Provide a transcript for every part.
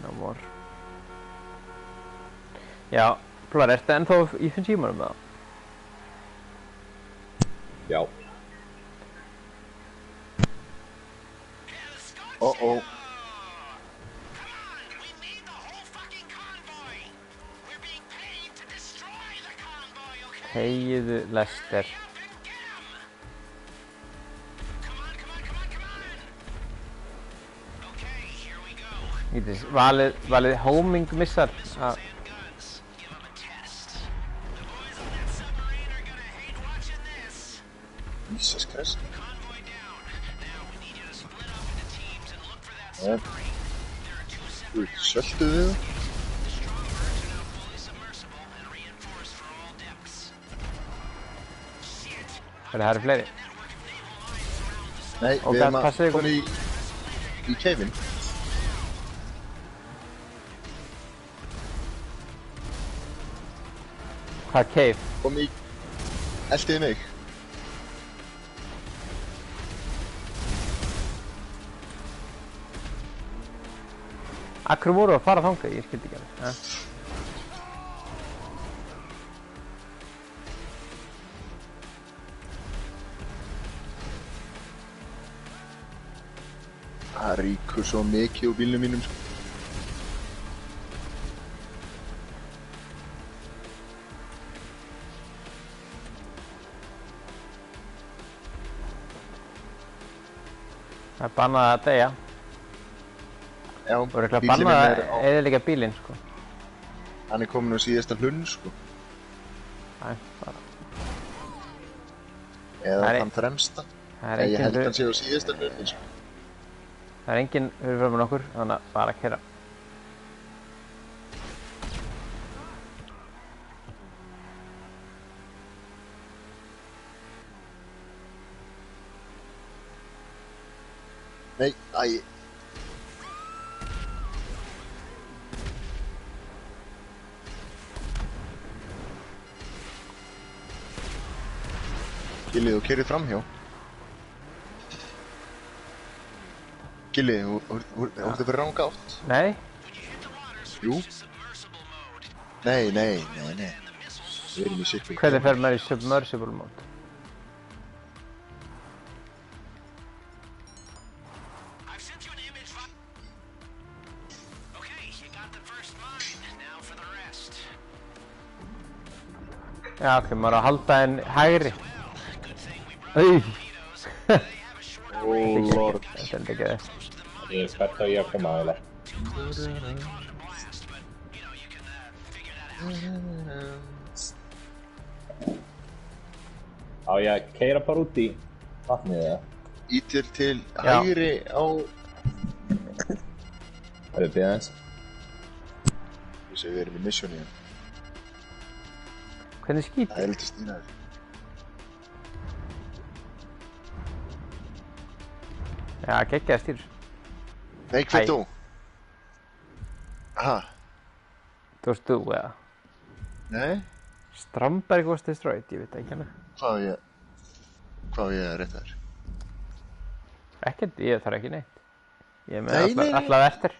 No more. Já, Plór, ertu ennþá í símanum með það? Já. Þegiðu, Lester. Valið homing missar. Jesus Christ. Söldu við það? Það eru fleiri. Nei, við erum að koma í keifin. Hvað keif? Kom í... Eldiði mig. Akkur voru að fara þangað, ég skildi ekki alveg. Það ríkur svo mikið úr bílnum mínum, sko. Það er bannað að deyja. Já, og er ekki bannað að eyðileggja bílinn, sko. Hann er komin á síðasta hlunn, sko. Næ, bara. Eða hann fremsta. Ég held hann sé á síðasta hlunn, sko. Það er enginn fyrir fram með okkur, þannig að bara keyra. Nei, æ. Gilli, þú keyrið framhjá. Gilli, þú ert fyrir ranga átt. Nei. Jú. Nei. Við erum í shipping. Hvernig fer maður í submersible mode? Já, ok, maður að halda henn hægri. Lord. Þetta er ekki það. Ég er spennt á ég að koma að það. Á ég að keyra bara út í vatnið eða? Ítir til hægri á... Það er býðað eins. Ég segi við erum í missionið hérna. Hvernig skýt? Það er lítið stýnaður. Já, geggjaði stýr. Nei, hver þú? Aha. Þú varst þú, eða? Nei. Strandberg was destroyed, ég veit ekki hana. Hvað á ég að rétta þér? Ekkert, ég þarf ekki neitt. Ég er með allavega eftir.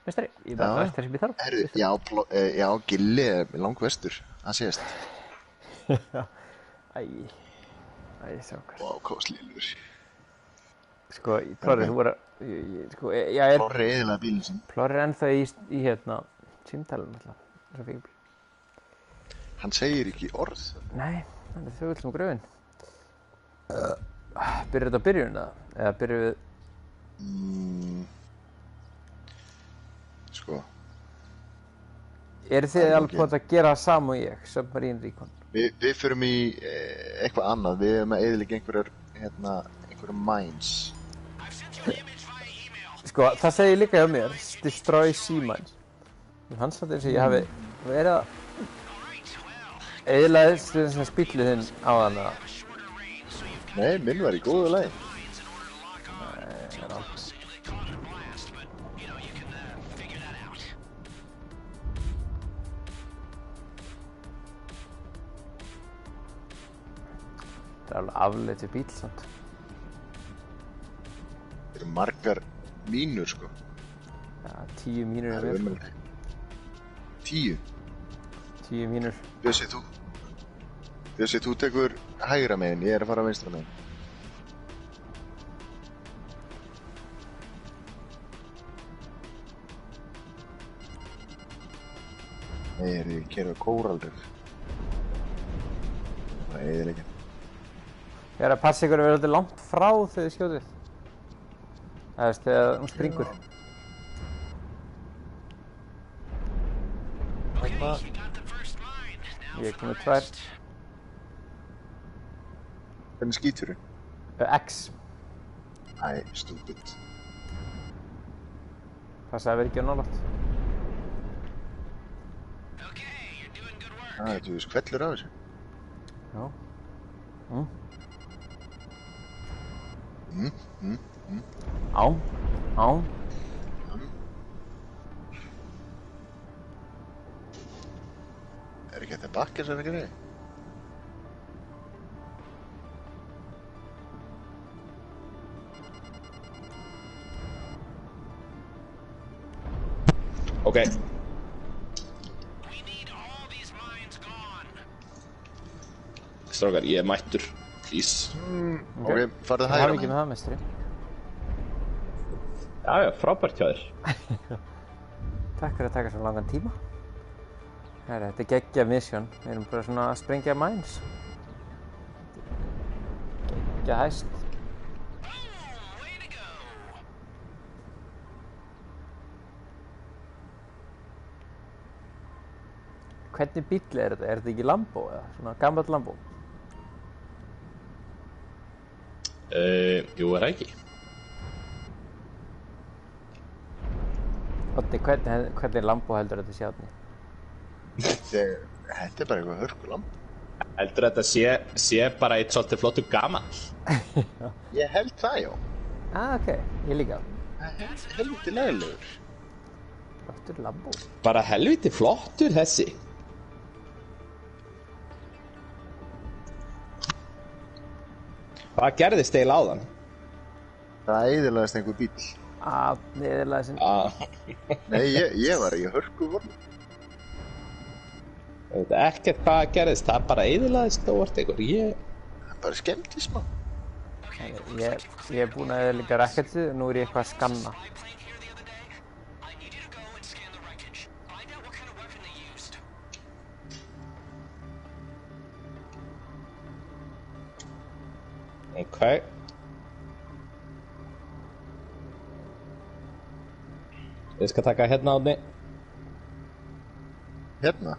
Mestari, ég er bara eftir sem ég þarf. Herru, já, Gilli er langvestur. Það sést. Æ, sákar. Vá, hvað slílur. Sko, Plóri, þú voru sko, ég er... Plóri eðilega bílinn sinn. Plóri er ennþá í hérna, símtalum alltaf, þessar fíkbíl. Hann segir ekki orð. Nei, hann er þögull sem gröfin. Byrjar þetta á byrjun, eða byrjum við... Sko. Eru þið alveg búin að gera það sama og ég, Submarine Recon? Við förum í eitthvað annað, við erum að eyðileggja einhverjar mines. Sko, það segir líka hjá mér, destroy sea mines. Hans að eins og ég hafi verið að eyðilega þess spýtlið þinn á hana. Nei, minn var í góðu lagi. Það er alveg afleitur bíl samt. Það eru margar mínur, sko. Já, 10 mínur Það er mér. umöðulegt. 10? 10 mínur. Bjössi, þú tekur hægra megin, ég er að fara vinstra megin. Nei, ég keyra kóraldur. Það er eyðileggja. Ég er að passa ykkur að vera alltaf langt frá þegar þið skjótið. Það veist, þegar hún springur. Ég er komið 2. Hvernig skýtur þú? X. Æ, stúpid. Passa að vera ekki á nálægt. Þú veist hvellur á þessu. Já. Á. Er ekki þetta bakka sem er greið? Ok. Strákar, ég er mættur. Please. Ok, farðu Það hægra er ekki megin. með það, mestri. Já, frábært hjá þér. Takk fyrir að taka svo langan tíma. Herra, þetta er geggjað mission. Við erum bara svona að sprengja mines. Geggjað hæst. Hvernig bíll er þetta? Er þetta ekki Lambo eða? Svona gammal Lambo? Jú, er það ekki. Oddi, hvernig Lambo heldur þetta sé átni? Þetta er bara eitthvað hörkulamb. Heldur þetta sé bara eitt svolítið flottur gamall? Ég held það, já. Ok, ég líka. Það er helviti leðilegur. Flottur Lambo. Bara helviti flottur þessi. Hvað gerðist eiginlega áðan? Það eyðilagðist einhver bíll. Niðurlega sem... Nei, ég var í hörku vorn. Ég veit ekkert hvað gerðist, það bara eyðilagðist og vart einhver. Það bara skemmti smá. Ég er búinn að líka racketið og nú er ég eitthvað að skanna. Ok. Ég skal taka hérna Árni. Hérna?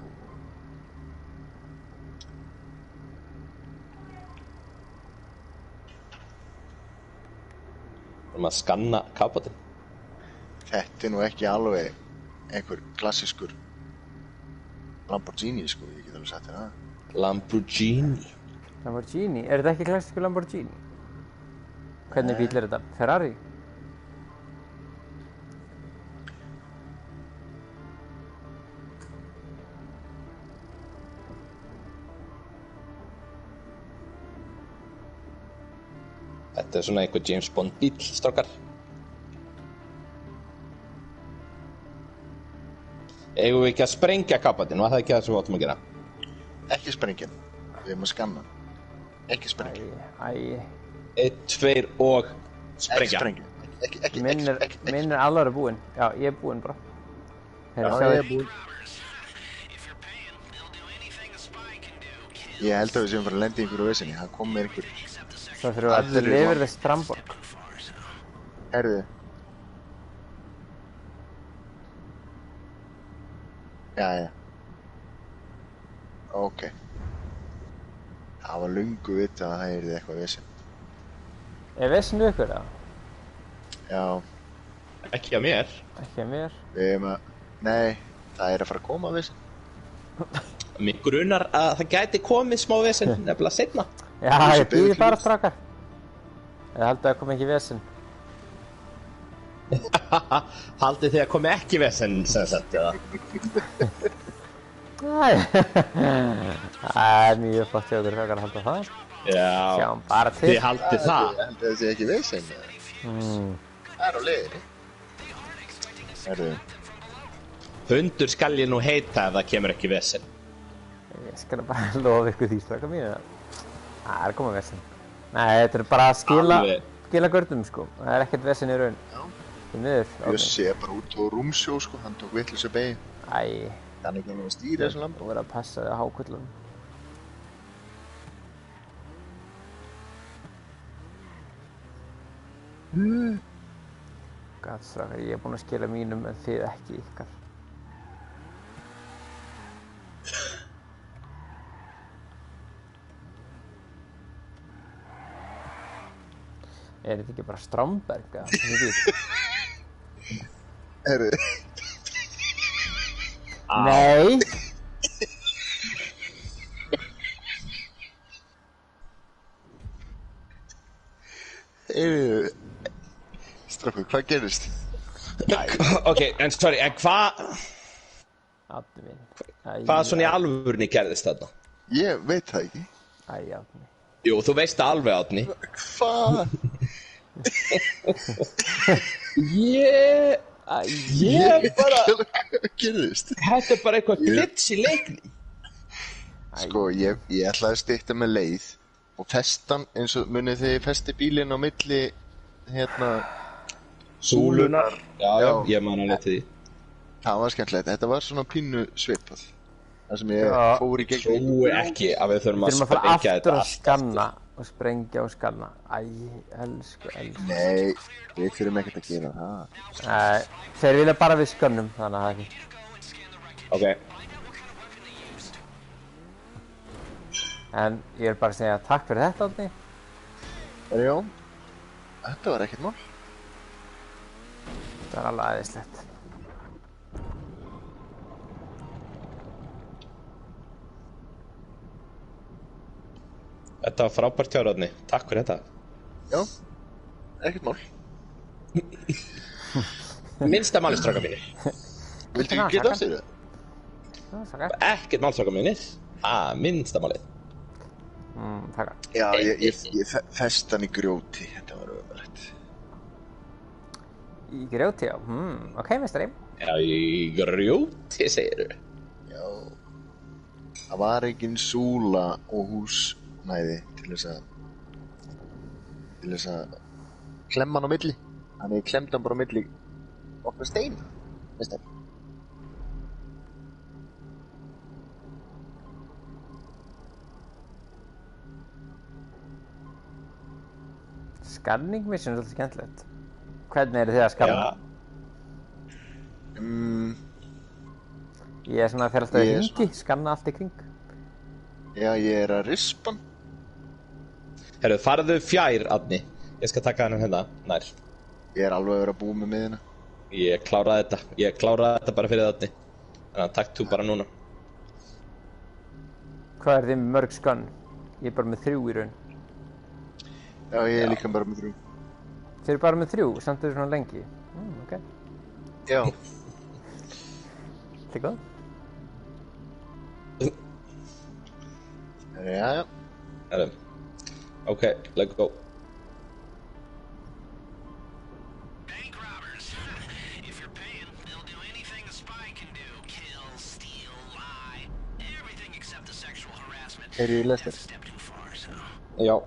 Við erum að skanna kapotinn. Þetta er nú ekki alveg einhver klassískur Lamborghini, sko, ég get alveg sagt þér það. Lamborghini. Lamborghini? Er þetta ekki klassískur Lamborghini? Hvernig bíll er þetta? Ferrari? Þetta er svona einhver James Bond bíll, strákar. Eigum við ekki að sprengja kapotinn, var það ekki það sem við áttum að gera? Ekki sprengjan. Við erum að skanna. Ekki sprengjan. Æ. 1, 2 og sprengja. Ekki sprengjan. Minn er alveg búinn. Já, ég er búinn bara. Já, ég er búinn. Ég held að við séum bara að lenda í einhverju vesinni. Það kom með einhver... Svo þurfum við að deliver the Stramborg. Herðu. Jæja. Ok. Það var löngu vitað að það yrði eitthvað vesinn. Er vesinn við ykkur, eða? Já. Ekki að mér. Ekki að mér. Við erum að... Nei, það er að fara að koma vesinn. Mig grunar að það gæti komið smá vesinn nefnilega seinna. Já, ég býði bara strákar. Ég held að það kom ekki vesinn. Haldið þið að komi ekki vesinn, sem sagt, eða? Það er mjög flott hjá þér strákar að halda það. Já. Sjáum bara til. Þið haldið það. Ég held að það sé ekki vesinn. Það er á leiðinni. Herðu, Hundur skal ég nú heita ef það kemur ekki vesen. Ég skal bara lofa ykkur því strákar mínir að það er komið vesen. Nei, þetta er bara að skila görnum sko. Það er ekkert vesen í raun. Já. Því miður. Bjössi er bara út á rúmsjó sko, hann tók vitleysu beygju. Æ, Hann er ekki alveg að stýra þessu lampa. þú verður að passa þig á hákullunum. Gat strákar, ég er búinn að skila mínum en þið ekki ykkar. Er þetta ekki bara Stromberg eða? Herðu, Nei! Strákur, hvað gerist? Ok, en sorry, en hvað Átni minn. svona í alvörunni gerðist þarna? Ég veit það ekki. Æ, Átni. Jú, þú veist það alveg, Árni. Hvað? Ég bara, Hvað gerist? þetta er bara eitthvað glits í leikni. Sko, ég ætlaði að stytta með leið og festan eins og munið þið festi bílinn á milli Súlunar. Já, ég man alveg til því. Það var skemmtilegt, þetta var svona pínu svipað. Það sem ég fór í gegn. Trúi ekki að við þurfum að Þurfum að fara sprengja aftur þetta að skanna og sprengja og skanna. Æ, elsku. Nei, við þurfum ekkert að gera það. Nei, þeir vilja bara við skönnum, þannig að það er ekki. Ok, En ég er bara að segja takk fyrir þetta, Árni. Já, þetta var ekkert mál. Það er alveg æðislegt. þetta var frábært hjá Árni. Takk fyrir þetta. Já, ekkert mál. Minnsta máli, strákar mínir. Viltu ekki geta af þér það? Það er sakka. Ekkert mál, strákar mínir. Minnsta málið. Takk. Já, ég fest hann í grjóti, þetta var ömurlegt. Í grjóti, já. Ok, meistari. Já, í grjóti, segirðu. Já, það var engin súla og húsnæði til þess að klemma hann á milli. Þannig ég klemdi hann bara á milli okkar steina, veist það. Skanning mission er svolítið skemmtilegt. Hvernig eru þið að skanna? Ég er svona að fer alltaf í Ég er hringi, skanna allt í kring. Já, ég er að rispa hann. Herru, farðu fjær, Árni. Ég skal taka hann hérna, nær. Ég er alveg að vera að búa með miðina. Ég kláraði þetta bara fyrir Árni. Þannig að takk þú bara núna. Hvað er þið með mörg skönn? Ég er bara með 3 í raun. Já, ég er líka bara með 3. Þið eru bara með 3, samt eru svona lengi. Ok. Já. Þetta er góð. Já. Herru. Ok, let's go. Bank robbers. If you're paying, they'll do anything a spy can do. Kill, steal, lie. Everything except the sexual harassment. Er ég í lestir? That's a step too far, so. Já.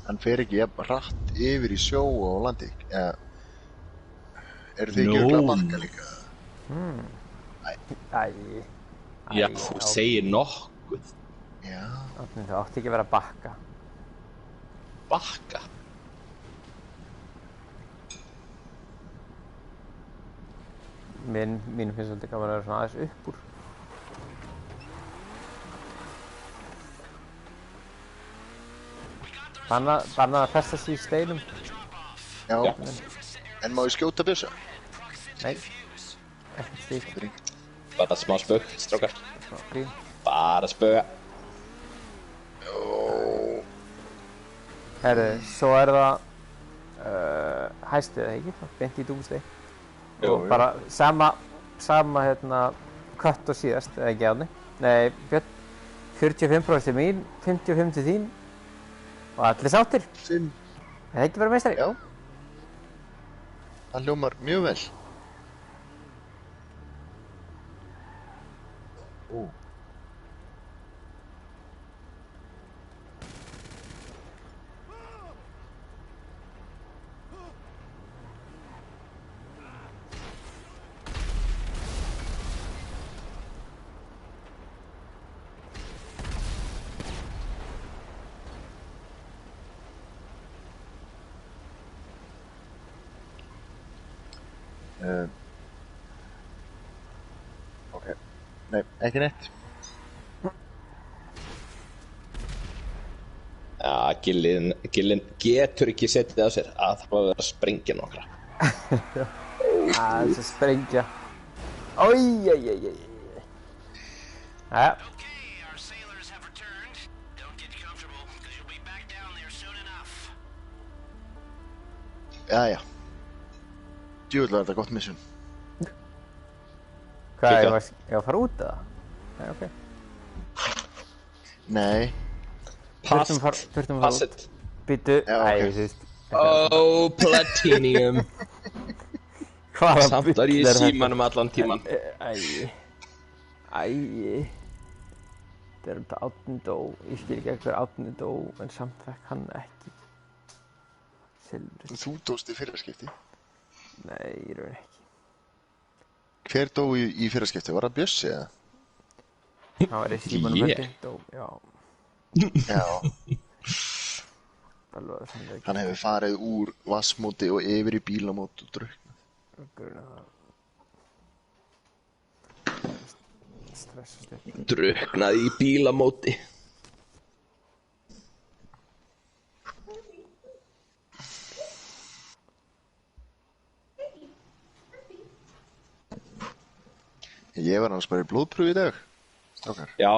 Hann fer ekki jafn hratt yfir í sjó og landi. Eru þið ekki örugglega að bakka líka? Æ. Já, þú segir nokkuð. Já. Árni, þú átti ekki að vera að bakka. Bakka. Mínum finnst svolítið gaman að vera svona aðeins upp úr. Bannað að festa sig í steinum. Já. Já. En má ég skjóta bjössa? Nei. Ekkert slíkt. Bara smá spögg, strákar. Svona grín. Bara spöga. Herru, svo er það hæstið eða ekki, beint í dúmsteg. Jú, Og bara sama kött og síðast, eða ekki Árni. Nei, Björn, 45% til mín, 55% til þín og allir sáttir. Sinn. það ekki bara meistari? Já. Það hljómar mjög vel. Ó. Ok. Nei, ekki neitt. Já, Gillin getur ekki setið á sér að það var að vera að sprengja nokkra. Þessi sprengja. Oj. Jæja. Okay, our sailors have returned. Don't get comfortable, because you'll be back down there soon enough. Jæja. Djúvill var þetta gott mission. Hvað, Klikka. ég var að fara út eða? Nei, ok. Nei. Þurftum að fara Pass út. it. Býtu, Já, ok. þú veist. Oh, Platinum. Hvaða Samt var ég í bull er þetta? símanum allan tíman. Æi. Það er bara Árni dó. Ég skil ekki hver Árni dó, en samt fekk hann ekki. Silfrið. Þú dóst í fyrraskipti. Nei, í raun ekki. Hver dó í fyrraskipti? Var það Bjössi eða? Hann var í símanum Ég? heldur. Dó, já. Já. Alveg þannig ekki. Hann hefur farið úr vassmóti og yfir í bílamót og drukknað. Gruna það. Stressast upp. Drukknaði í bílamóti. Ég var annars bara í blóðpröfu í dag. Strákar. Já,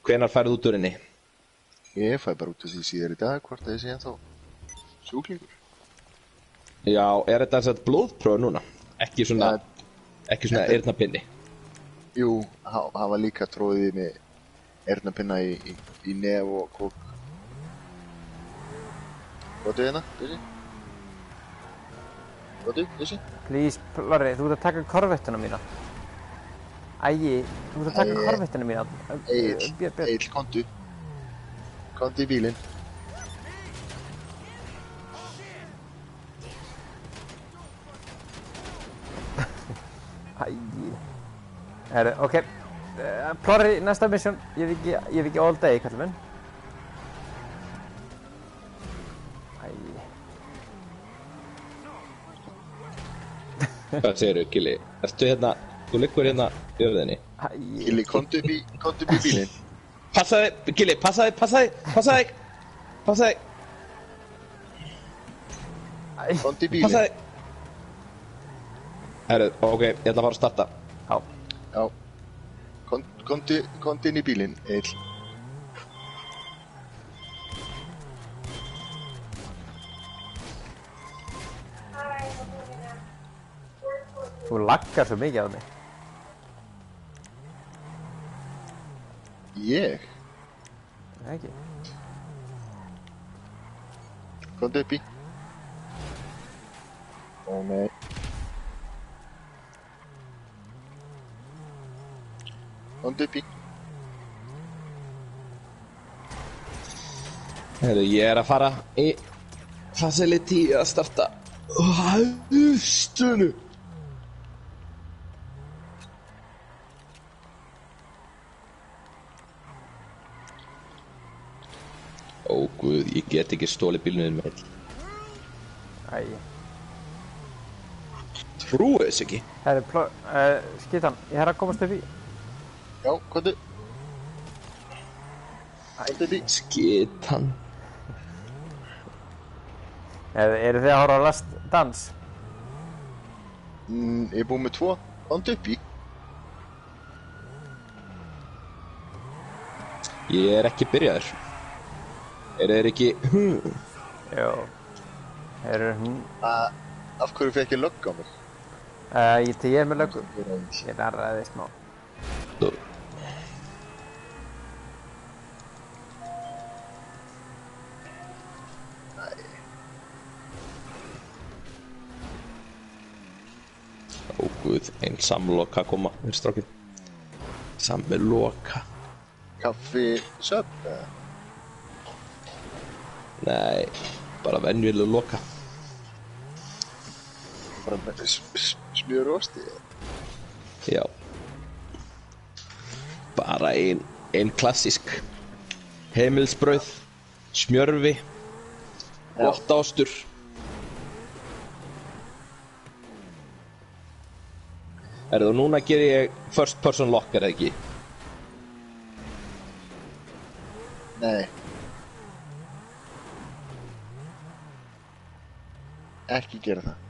hvenær færðu út úr henni? Ég fæ bara út af því síðar í dag hvort að ég sé ennþá sjúklingur. Já, er þetta þess að blóðprófa núna? Ekki svona eyrnapinni. Jú, hann var líka tróðið með eyrnapinna í nef og kók. Góttu hérna, Bjössi? Góttu, Bjössi? Please, Lorri, þú ert að taka korvettuna mína. Æi, þú ert að taka korvettuna mína. Björn. Egil, komdu. Komdu í bílinn. Æi. Herru, ok. Plorri, næsta mission. Ég hef ekki all day, kallum minn. Æi. Hvað segirðu, Gilli? Ertu hérna, þú liggur hérna í jörðinni? Æi. Gilli, komdu upp í bílinn. Passaði, Gilli, passaði. Æi. Komdu í bílinn. Passaði. Herru, ok, ég ætla að fara að starta. Já. Já. Komdu inn í bílinn, Egil. Þú laggar svo mikið á mig. Ég? Nei, ekki. Komdu upp í. Ó nei. Komdu upp í. Herru, ég er að fara í facility að starta. Hæstunum. Ó guð, ég get ekki stólið bílnum með heill. Æi. Trúið þess ekki. Herru, Skitan, ég er að komast upp í. Já, komdu. Komdu upp í. Skitan. Eru þið að horfa á Last Dance? Ég er búinn með 2. Komdu upp í. Ég er ekki byrjaður. Þeir ekki... Jó. Af hverju fekk ég lögg á mig? Ég er með löggu. Ég narraði þið smá. guð, ein samloka að koma, mér strákið. Samloka. Kaffi söp eða? Nei, bara venjuleg loka. Bara með smjör og osti? Já. Bara ein klassísk. Heimilsbrauð, smjörvi, gott ástur. Erðu, núna ger ég first person lock, er það ekki? Nei. Ekki gera það.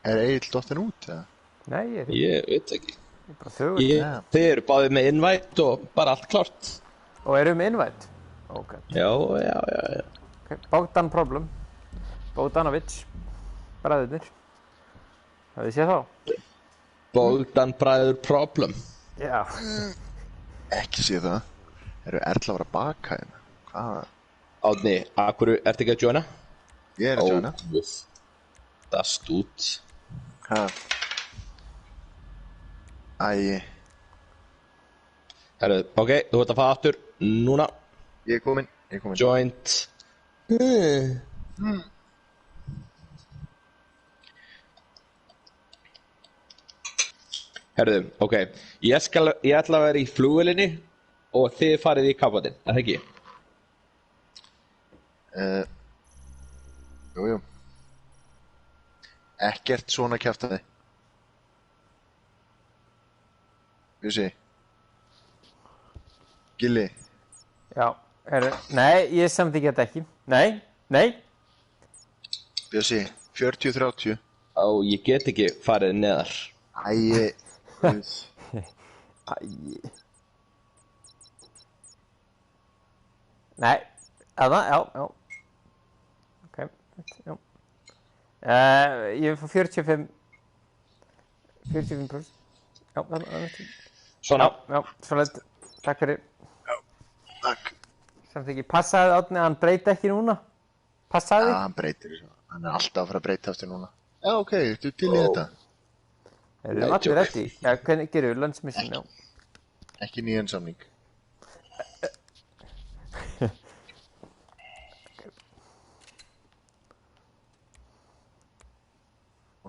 Er Egill dottinn út, eða? Nei, Ég veit ekki. er bara þögur. Þið eru báðið með invite og bara allt klárt. Og erum við invite? Ok. Já. Okay. Bogdan problem. Bogdanovic. Bræðurnir. Það við séð þá? Bogdan bræður problem. Já. Ekki sé það. Eru Erla að vera að baka hérna? Hvað? Árni, akkur ertu ekki að joina? Ég er að joina. Guð. Dast út. Hæ? Æi. Herru, ok, þú ert að fara aftur núna. Ég er komin. Joint. Herru, ok. Ég ætla að vera í flugvélinni og þið farið í kaffatinn, er það ekki? Jú. Ekkert svona kjaftaði. Bjössi. Gilli. Já. Nei, ég samþykki þetta ekki. Nei. Bjössi, 40-30. Á, ég get ekki farið neðar. Æi. Nei. Já. Ok, já. Ég fór 45%. Já, þannig. Svona. Já, svolítið. Takk fyrir. Takk. Samt ekki, passaði Árni að hann breyti ekki núna? Passaði? Já, hann breytir þessu. Hann er alltaf að fara að breyta aftur núna. Já, ok, þú til í þetta. Erum við allir rétti? Já, hvernig gerum við landsmission? Já. Ekki nýjan samning.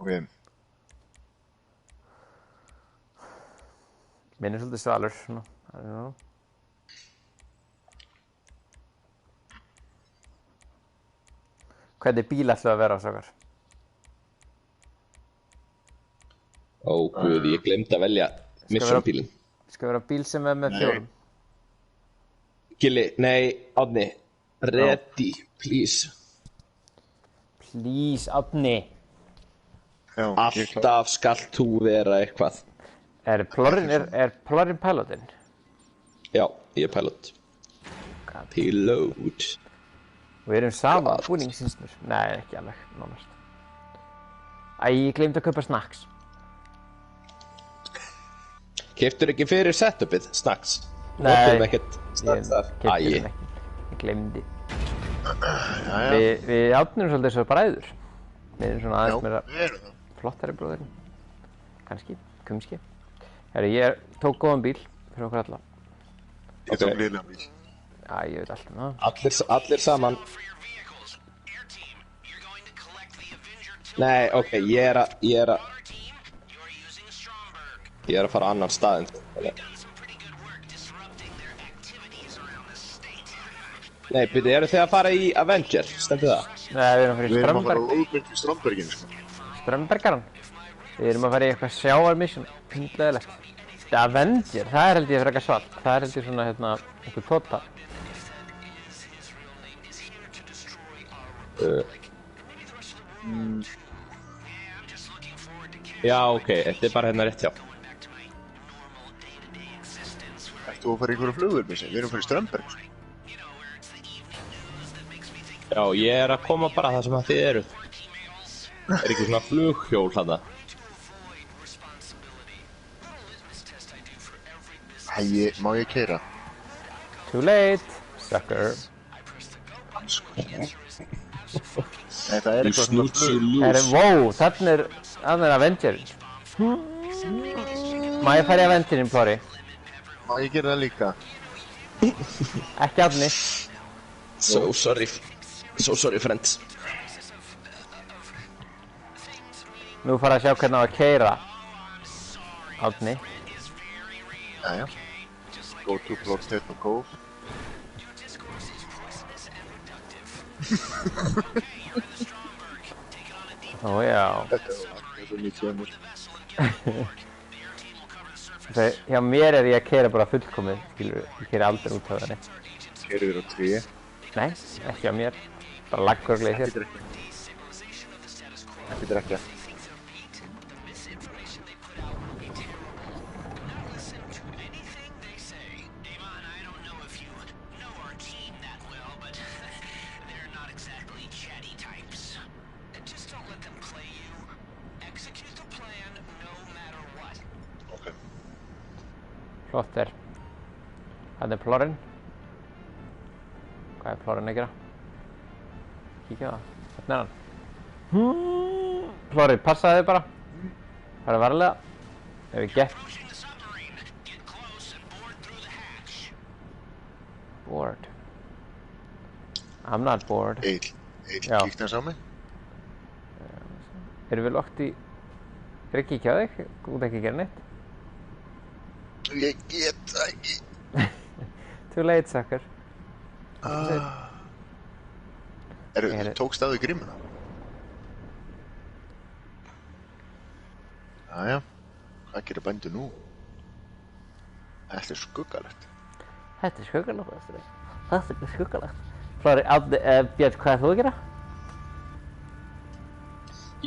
Ok. Minn er svolítið svalur, svona. Hvernig bíl ætlum við að vera á sákar? Ó, guð, ég glemdi að velja mission-bílinn. Skal vera bíl sem er með fjórum? Gilli, nei, Árni. Ready, please. Please, Árni. Já, Alltaf skalt þú vera eitthvað. Er Plorrin pilotinn? Já, ég er pilot. Pilot. Við erum saman búningsinsnur. Nei, ekki alveg, nánast. Ég gleymdi að kaupa snacks. Keyptur ekki fyrir setupið, snacks? Nei, Notum ekkert snacks þar? keypti þeim ekki. Ég gleymdi. Við átnum svolítið svo bræður. Við erum svona aðeins meira flottari bróðurinn. Kannski, kumski. Herri, ég tók góðan bíl fyrir okkur alla. Ég tók liðlega bíl. Já, ég veit allt það. Allir saman. Nei, ok, ég er að fara á annan stað. Nei, byrju, eru þið að fara í Avenger? Stendur það? Nei, við erum að fara í Við erum að fara Strömberg. á Óðbjörn í Strömberginu, sko. Strömbergaran. Við erum að fara í eitthvað sjáarmission. Hundleðilegt. Avenger, það er held ég frekar svart. Það er held ég svona, einhver tóta. Já, ok, þetta er bara hérna rétt hjá. Ert þú að fara í einhverju flugvél, Bjössi? Við erum að fara í Strömberg. Já, ég er að koma bara það sem að þið eru. Er ekki svona flughjól þarna? Má ég keyra? Too late, sucker. Þetta er You eitthvað snooze, you Herri, lose. wow, þarna er Avenger. Má ég fara í Avengerin, Plóri? Má ég gera það líka? Ekki Árni. So sorry friends. Nú fara að sjá hvernig á að keyra. Árni. Jæja. Go to Potato Cove. Ó já. Þetta er svo mjög tjömmur. Hjá mér er ég að keyra bara fullkomið, skilur. Ég keyri aldrei út af henni. Keyrður á 3. Nei, ekki á mér. Bara laggur gleði þér. Ekki drekja. Flott er. Þarna er Plórin. Hvað er Plórin að gera? Kíkja á það. Þarna er hann. Plóri, passaði þig bara. Farðu varlega. Ef við gett. Bored. I'm not bored. Egill, Já. kíktu hans á mig. Erum við lokt í... Er ekki kíkja á þig? Þú ert ekki að gera neitt. Ég get það ekki. Too late, sucker. Þú tókst að þau grimmuna? Jæja. Hvað gerir bændur nú? Þetta er skuggalegt. Þetta er skuggalegt, þetta er skuggalegt. Plóri, Björn, hvað er þú að gera?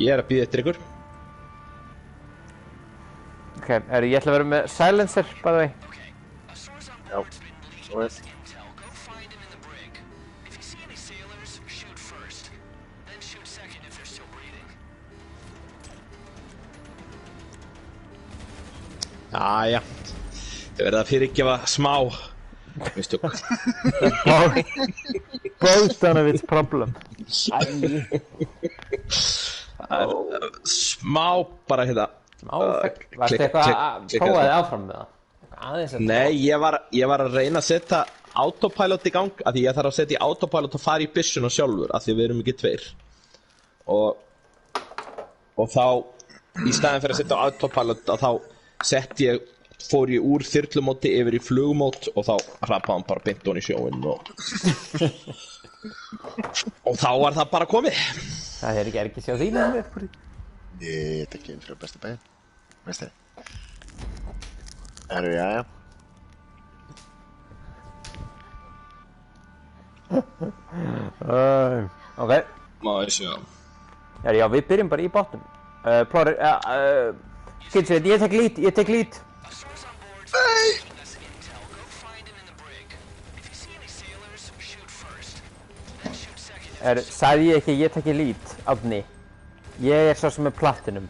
Ég er að bíða eftir ykkur. Ok, ég ætla að vera með silencer, by the way. Já, svo er. Jæja. Þið verða að fyrirgefa smá mistök. Both of its problem. Smá bara hérna. Varstu eitthvað að prófa þig áfram með það? Aðeins að Nei, ég var að reyna að setja autopilot í gang af því ég þarf að setja í autopilot og fara í byssuna sjálfur af því við erum ekki tveir og þá í staðin fyrir að setja á autopilot að þá fór ég úr þyrlumóti yfir í flugmót og þá hrapaði hann bara beint ofan í sjóinn og þá var það bara komið. Það er ekki sjá þínu með. Ég tek ekki inn fyrir besta bæinn. Veist þið? Jæja. Ok. Má ég sjá. Já, við byrjum bara í botnum. Plóri, skilsveit, ég tek lít. Nei! Sagði ég ekki, ég tek lít, Árni. Ég er svo sem er platinum.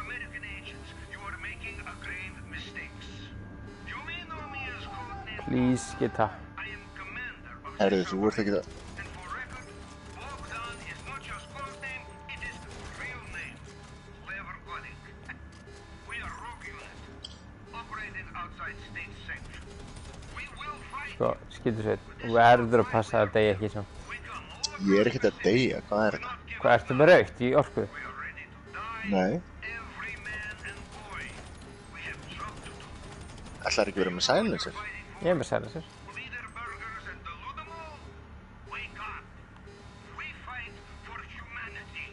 American agents, you are making a grave mistakes. You may know me as codename Please, geta. I am commander of Herðu, þú ert ekki það. and for record, Bogdan is not just codename, it is real name. Clever coding. We are rogue unit, operating outside state sanction. We will fight. Sko, skilsveit, þú verður að passa að deyja ekki svo. Ég er ekkert að deyja, hvað er þetta? Hvað ertu með raukt í orku? We are ready to die. Nei. Every man and boy. We have job to do. Ætlar ekki verið með silencer? Ég er með silencer. Leader burgers and delude them all. Wake up. We fight for humanity.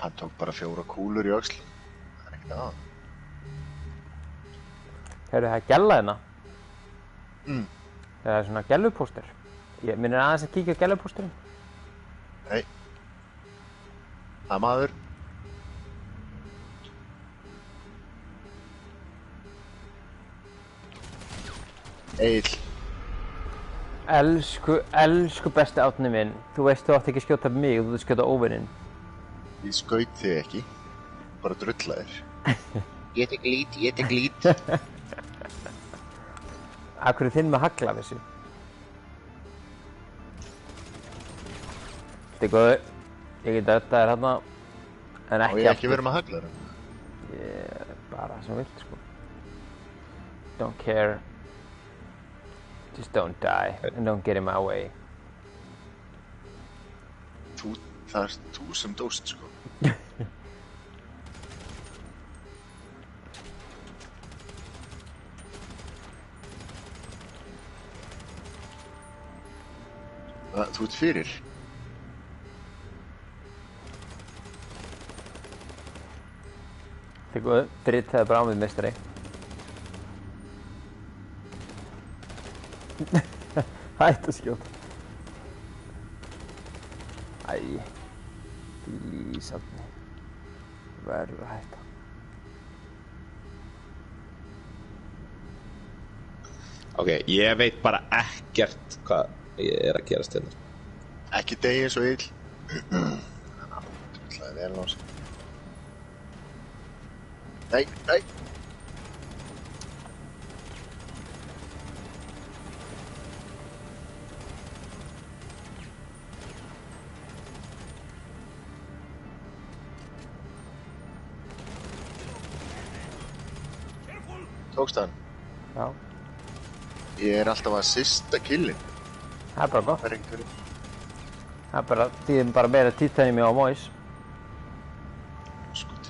Hann tók bara 4 kúlur í öxl. Það er ekkert að. Heyrðu, það er gælla hérna. Það er svona gællupóster. Ég minnir aðeins að kíkja á gællupósterinn. Nei. Það er maður. Egill. Elsku besti Árni minn. Þú veist þú átt ekki að skjóta mig, þú átt að skjóta óvininn. Ég skaut þig ekki. Bara drullaðir. Ég tek lít. Akkur er þinn með hagla af þessu? Þetta er góður. Ég get að þetta hérna. En Á ég ekki verið með haglarum? Ég bara sem vilt sko. Don't care. Just don't die and don't get in my way. Það er þú sem dóst sko. Þú ert fyrir. Þetta er góður. Dritt það bara á mig meistari. Hætt að skjóta. Æ. Please, Árni. Verður að hætta. Ok, ég veit bara ekkert hvað ég er að gerast hérna. Ekki degi eins og ill. Drullaði vel á sig. Nei. Tókst hann? Já. Ég er alltaf að sista killin. Það er bara gott. Það er einhverju. Það er bara, þýðum bara meira titanium á Mois. Skot.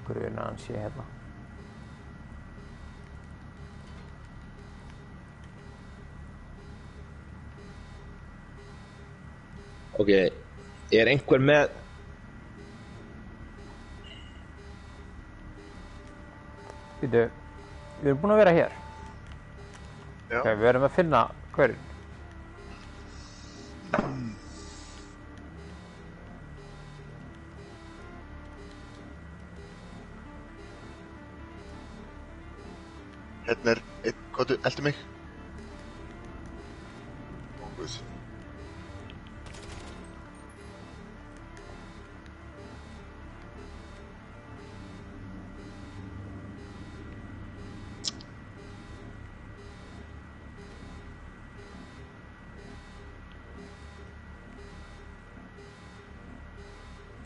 Gruna hann sé hérna. Ok, er einhver með... Býtu, við erum búin að vera hér. Já. Ok, við erum að finna hverjum. Hérna er einn, hvað eldu mig? Ó, guð.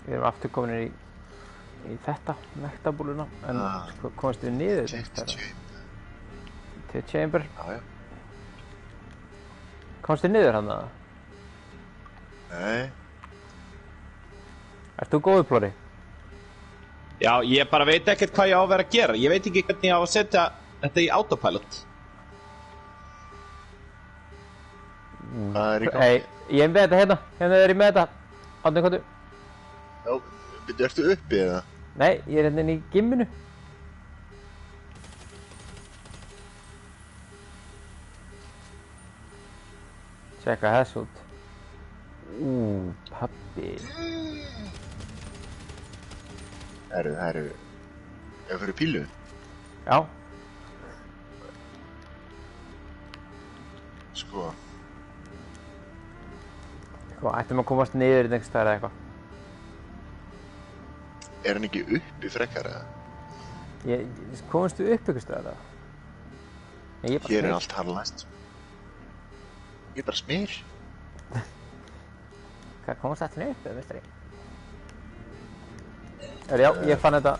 Við erum aftur komin í þetta, nektabúluna, en komast við niður. Til chamber. Já. Komast við niður hann það? Nei. Ert þú góður, Plóri? Já, ég bara veit ekkert hvað ég á að vera að gera. Ég veit ekki hvernig ég á að setja þetta í autopilot. Hvað er í gangi? Hey, ég er með þetta hérna. Hérna er ég með þetta. Átni, hvað þú? Já, ertu uppi eða? Nei, ég er hérna inn í gimminu. Tjekka þess út. Pabbi. Herru. Ef fyrir pílu? Já. Sko. Ættum að komast niður einhvers staðar eða eitthvað. Er hann ekki uppi frekar eða? Komast við upp einhvers staðar eða? Hér er allt harðlæst. Ég er bara smyr. Hvað komast þetta upp eða, meistari? Já, ég fann þetta.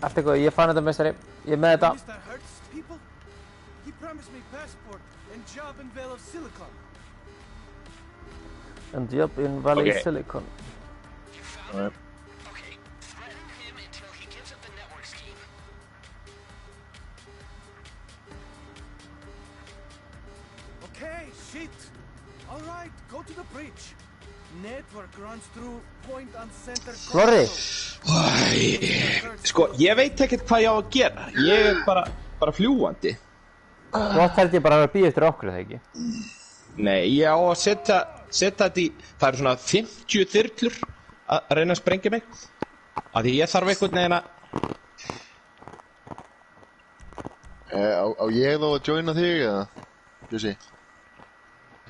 Allt eitthvað, ég fann þetta, meistari. Ég er með þetta. Mr. Hertz people? He promised me passport and job in Vale of Silicon. And job in Valley Silicon. Okay, threaten him until he gives up the network scheme. Okay, shit. All right, go to the bridge. Network runs through point on center. Plóri! Sko, ég veit ekkert hvað ég á að gera. Ég er bara fljúandi. Þú átt held ég bara að býða eftir okkur, eða ekki? Nei, ég á að setja þetta í, það eru svona 50 þyrlur að reyna að sprengja mig. Af því ég þarf einhvern veginn að... Á ég þá að joina þig, eða? Jussi?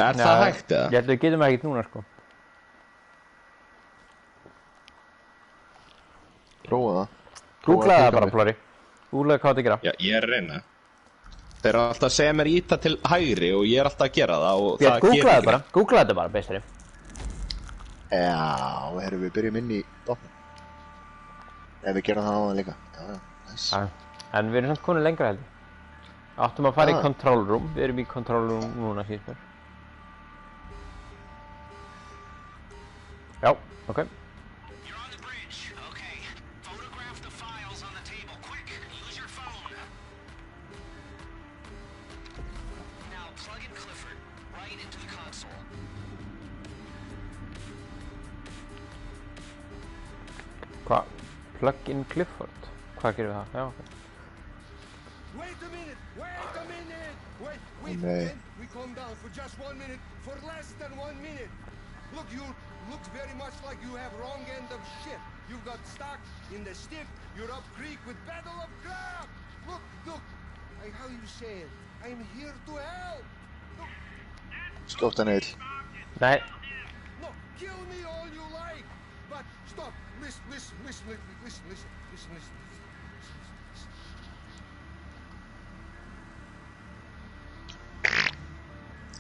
Er það hægt, eða? Ég held að við getum ekkert núna, sko. Prófa það. Googlaði það bara, Plóri. Googlaði hvað þetta gera. Já, ég er að reyna. Þeir eru alltaf að segja mér íta til hægri og ég er alltaf að gera það og það gerir ekki. Googlaði þetta bara, bestari. Já, herru, við byrjum inn í botnum. Ef við gerum það á það líka. Já, nice. En við erum samt konið lengra, held ég. Áttum að fara í control room. Við erum í control room núna, síðan mér. Já, ok. Hvað? Plug in Clifford? Hvað gerum við það? Já, ok. Wait a minute! Wait! Nei. We calm down for just 1 minute, for less than 1 minute. Look, you look very much like you have wrong end of shit. You got stuck in the stick. You're up creek with Battle of Crab. Look. How you say it? I'm here to help. Look. Skjótt hann eil. Nei. No, kill me all you like. But stop. Listen.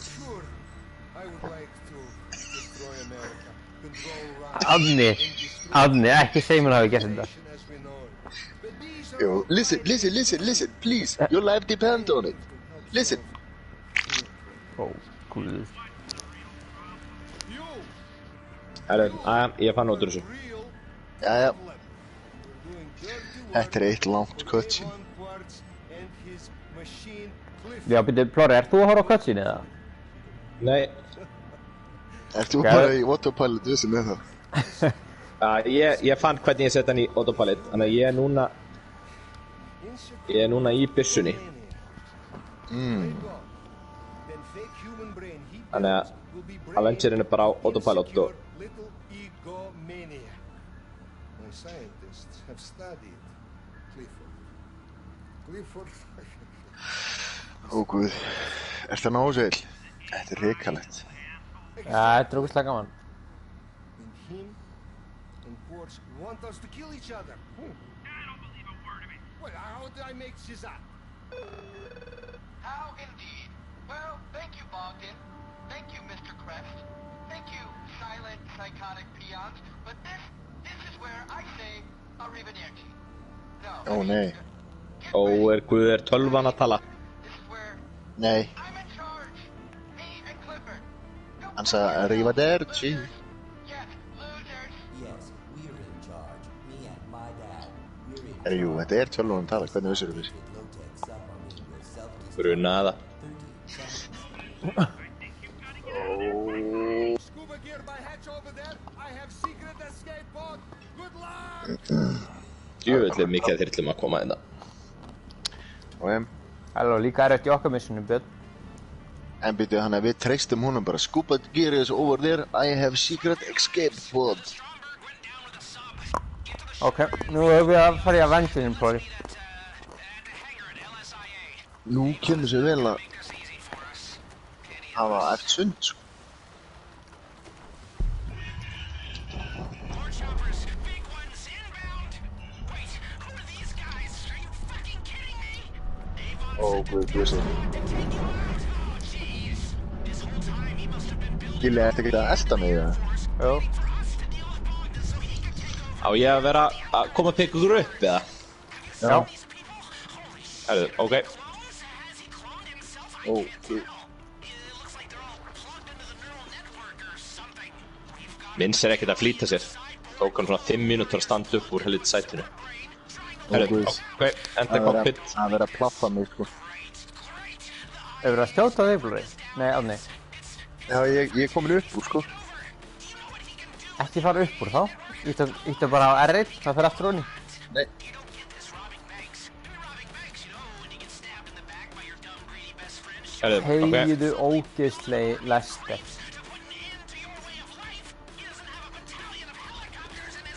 Sure, I would like to destroy America, control Russia, Árni, ekki segja mér að hafa gert þetta. as we know it. But these are Yo, listen, please. Your life depends on it. Listen. Ó, guð. you, Herru, ég fann út úr þessu. real Jæja, doing dirty work þetta er eitt langt cutscene. on parts and his machine Cliff. Já, byrju, Plóri, ert þú að horfa á cutscene eða? Nei, Ert þú bara í autopilot vissi með það? ég fann hvernig ég setja hann í autopilot, þannig að ég er núna í byssunni. Þannig að Avengerinn er bara á autopilot og... Little egomaniac. My scientists have studied Clifford. Ó guð, ert það náðu seil? Þetta er hrikalegt. Já, þetta er ógeðslega gaman. And him and Quartz want us to kill each other. I don't believe a word of it. Well, how did I make Shazam? How indeed. Well, thank you, Bogdan. Thank you, Mr. Crest. Thank you, silent, psychotic peons. But this is where I say arrivederci. No. Ó nei, Ó, Guð, er tölvan að tala? This is where nei, I'm in charge. Me and Clifford. No hann sagði arrivederci. Yes, losers. Yes, we're in charge. Me and my dad. We're in Jú, þetta er tölvunum tala, hvernig vissir þú þessi? low-tech submarine with self-destruct Grunaða. 30 seconds. Scuba gear by hatch over there. I have secret escape pod. Good luck! Djöfull er mikið að þyrlum að koma þetta. Og Halló, líka erfitt í okkar missunum, Björn. en byrju hann að við treystum honum bara. Scuba gear is over there, I have secret escape pod. Ok, nú höfum við að fara í Avengerinn, Plóri. Nú kemur sér vel að hafa eftir sund, sko. More choppers, big ones inbound. Wait, who are these guys? Are you fucking kidding me? They've Ó guð, blessi. take you out. Oh, jeez. This whole time he must have been building Gilli, ertu ekki að elta mig, eða? Jú. for us to deal with Bogdan so he could take over Á ég að vera að koma að peka ykkur upp, eða? Já. these people. Holy shit. Herru, ok. Has he cloned himself? Ó guð. It looks like they're all plugged into the neural network or something. We've got Vince er ekkert að flýta sér. Tók hann svona 5 mínútur að standa upp úr helviti sætinu. Herru, Guð. ok, enda Það cockpit. vera að plaffa mig, sko. Hefur það skjóta á þig, Plóri? Nei, Árni. Já, ég er komin upp úr, sko. Ekki fara upp úr þá. Íttu bara á R1, það fer aftur honni. Nei. Þegiðu ógeðslegi Lester.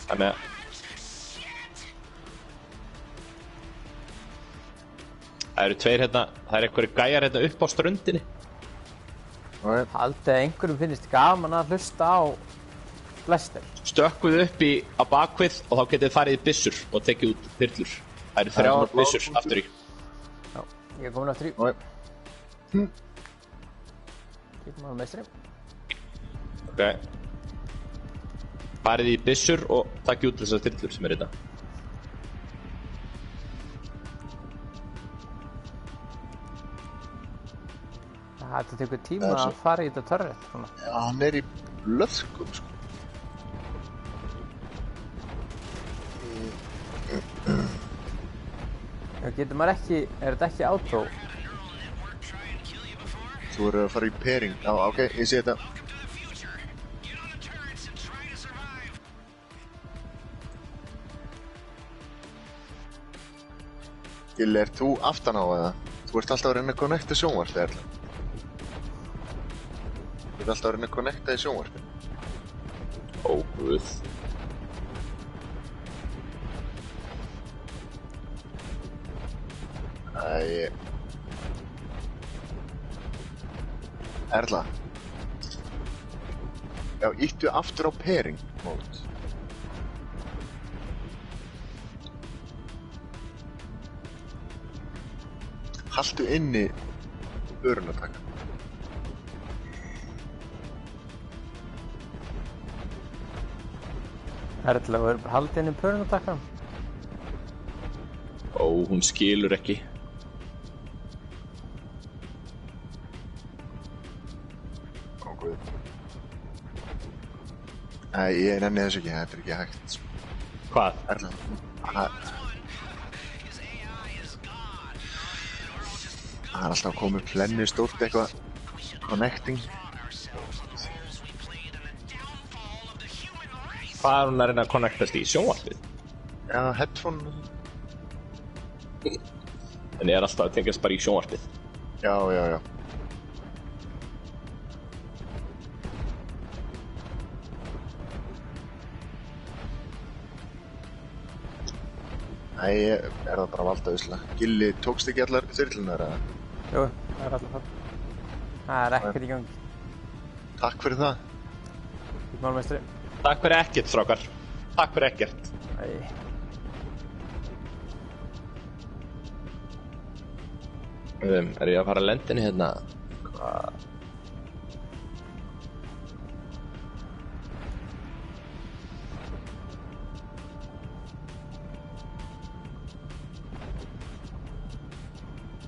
Þannig að það eru tveir hérna, það er einhverju gæjar hérna upp á ströndinni. Haldið að einhverjum finnist gaman að hlusta á Lester. Stökkuð upp á bakvið og þá getið þið farið í byssur og tekið út þyrlur. Það eru 3 byssur aftur í. Já, ég er komin aftur í. Getum að meistri. Ok. Farið í byssur og takið út þessar þyrlur sem er þetta. Þetta tekur tíma að fara í þetta turret svona. Já, hann er í blöðskum sko. Já, getur maður ekki, er þetta ekki auto? Þú verður að fara í pairing. Já, ok, ég sé þetta. Gill, er þú aftan á eða? Þú ert alltaf að reyna að connecta sjónvarpið, Erla. Þú ert alltaf að reyna að connecta í sjónvarpið. Ó, guð. Æ... Erla. Já, íttu aftur á pairing mode. Haltu inni örunartakkan. Erla, verður bara haldið inn í pörunartakkan? Ó, hún skilur ekki. Ó, guð. Æ, ég nenni þessu ekki, þetta er ekki hægt. Hvað? Erla, það er alltaf að koma upp hlenni stórt eitthvað connecting. Hvað er hún að reyna að connectast í sjónvarpið? Já, headphone. En ég er alltaf að tengjast bara í sjónvarpið. Já, já, já. Æ, er það bara valdausla. Gilli, tókst ekki allar þyrlunar eða? Jú, það er alltaf það. Það er ekkert í gangi. Takk fyrir það. Getur maður meistri. Takk fyrir ekkert, strákar. Takk fyrir ekkert. Æ. Er ég að fara að lenda henni hérna? Hvað?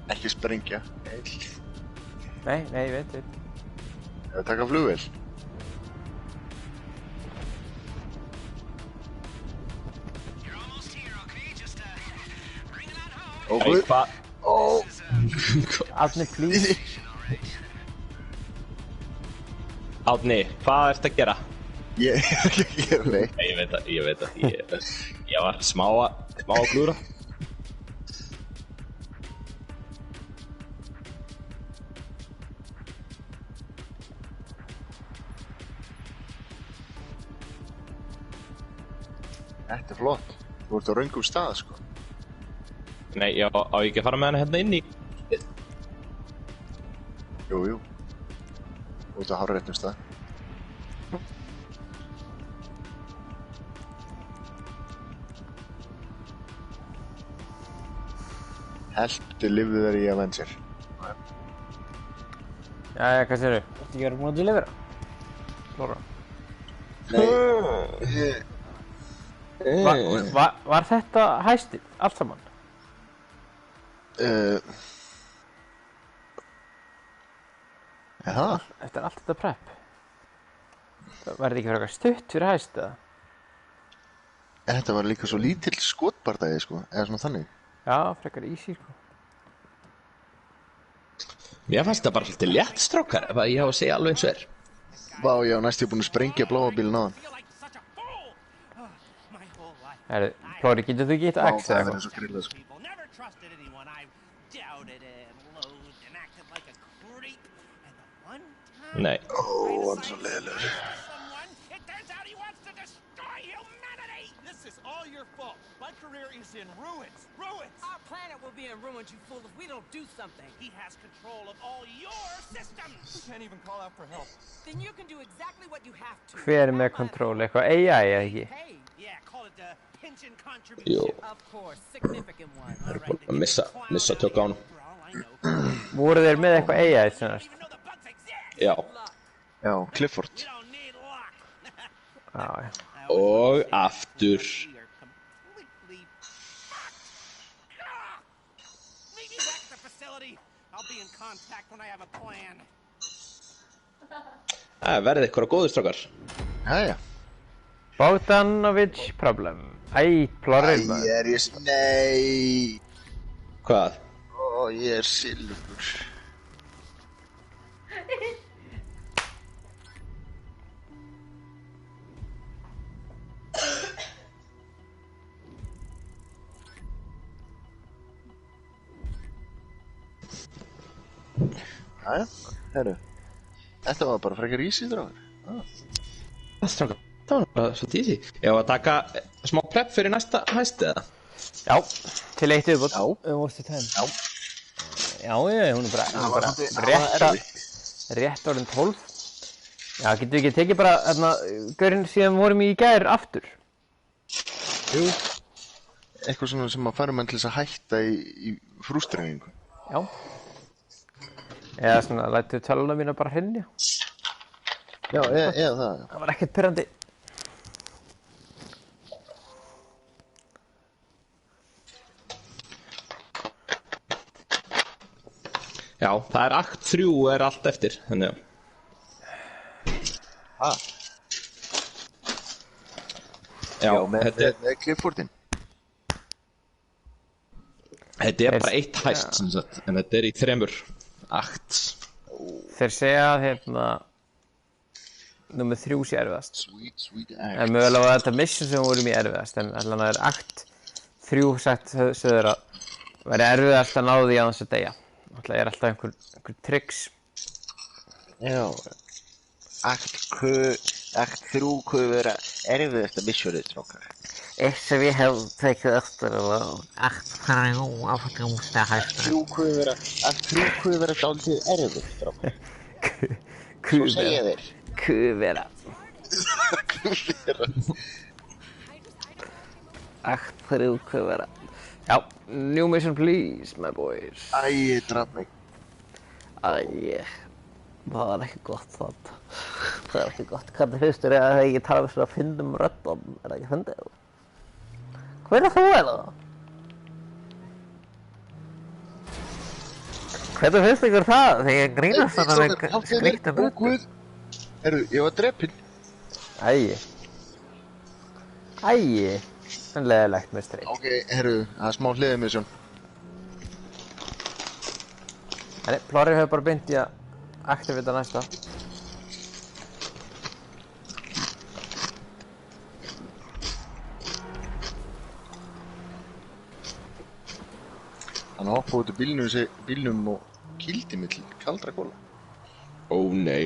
Ekki sprengja. Nei, ég veit. Eða taka flugvél. Ó, guð. Hvað? Ó. Árni, please. Árni, hvað ertu að gera? Ég er ekki að gera neitt. Nei, ég veit að ég var smá að klúra. Þetta er flott. Þú ert á röngum stað, sko. Nei, á ég ekki að fara með hana hérna inn í. Jú. Þú ert á hárréttum stað. Help delivery Avenger. Jæja, hvað segirðu? Ertu ekki verið búin að delivera? Slóra. Var þetta hæstið, allt saman? Jaha. Eftir allt þetta prep? Það verði ekki verið eitthvað stutt fyrir hæstið, eða? Þetta var líka svo lítill skotbardagi, sko. Eða svona þannig. Já, frekar easy, sko. Mér fannst það bara svolítið létt, strákar, ef að ég hafa að segja alveg eins og er. Vá, ég var næst búinn að sprengja bláa bílinn á hann. Plóri, getur þú ekki eitt X eða Það eitthvað? verður svo grillað, sko. Nei. Hann svo leiðilegur. This is all your fault. My career is in ruins. Ruins! Our planet will be in ruins, you fool, if we don't do something. He has control of all your systems. You can't even call out for help. Then you can do exactly what you have to. Hver með control? Eitthvað AI eða ekki? Hey, yeah, call it a pension contribution. Jú. Of course, significant one. Það er búin að missa tök á hann. Voru þeir með eitthvað AI sennast? Já. Já, Clifford. Já, já. Og aftur. Verðið ykkur á góðu, strákar. Jæja. Bogdanovich problem. Æ, plorrið maður. Nei. Hvað? Ó, ég er silfur. Jæja, herru. Þetta var bara frekar easy, dráður. Strákar, það var bara svo easy. Ég var að taka smá prep fyrir næsta hæst, eða? Já, til eitt viðbót. Já. What's the time? Já. Já, hún er bara rétt orðin 12. Já, getum við ekki tekið bara, gaurinn síðan vorum í gær aftur? Jú. Eitthvað svona sem að færa menn til þess að hætta í frústrengingu. Já. Eða svona, lætu töluna mína bara hrynja. Já, eða það. Það var ekkert pirrandi. Já, það er akt 3 er allt eftir, þannig að... Já, með Cliffordin. Þetta er bara eitt hæst, sem sagt, en þetta er í 3 akt. Þeir segja að nummer 3 sé erfiðast. Sweet act. En mögulega var þetta mission sem vorum í erfiðast, en allan að akt 3 sagt söður að væri erfiðast að ná því að þess að deyja. Það er alltaf einhver tricks. Já. Akt 3 hvað vera erfiðast að missionið, strákar. Eitt sem ég hef tekið eftir var akt 3 afgangsta hæsta. Akt 3 hvað vera dálítið erfitt, strákar. Svo segja þeir. Kuvera. Akt 3 hvað vera. Já, new mission please, my boys. Æ, draf mig. Æ, það er ekki gott það. Það er ekki gott. Hvernig finnst þér að ég tala við svona fyndum röddum? Er það ekki fyndið? Hver er þú eða? Hvernig finnst ykkur það? Þegar ég grínast þannig að við skrýttum röddum. Herru, ég var drepinn. Æi. En leðilegt með streik. Ok, herru, það er smá hliðamisjón. En plorið hefur bara beint í að aktivita næsta. Hann hoppaði út úr bílnum og kýldi mig til kaldra kóla. Ó, nei.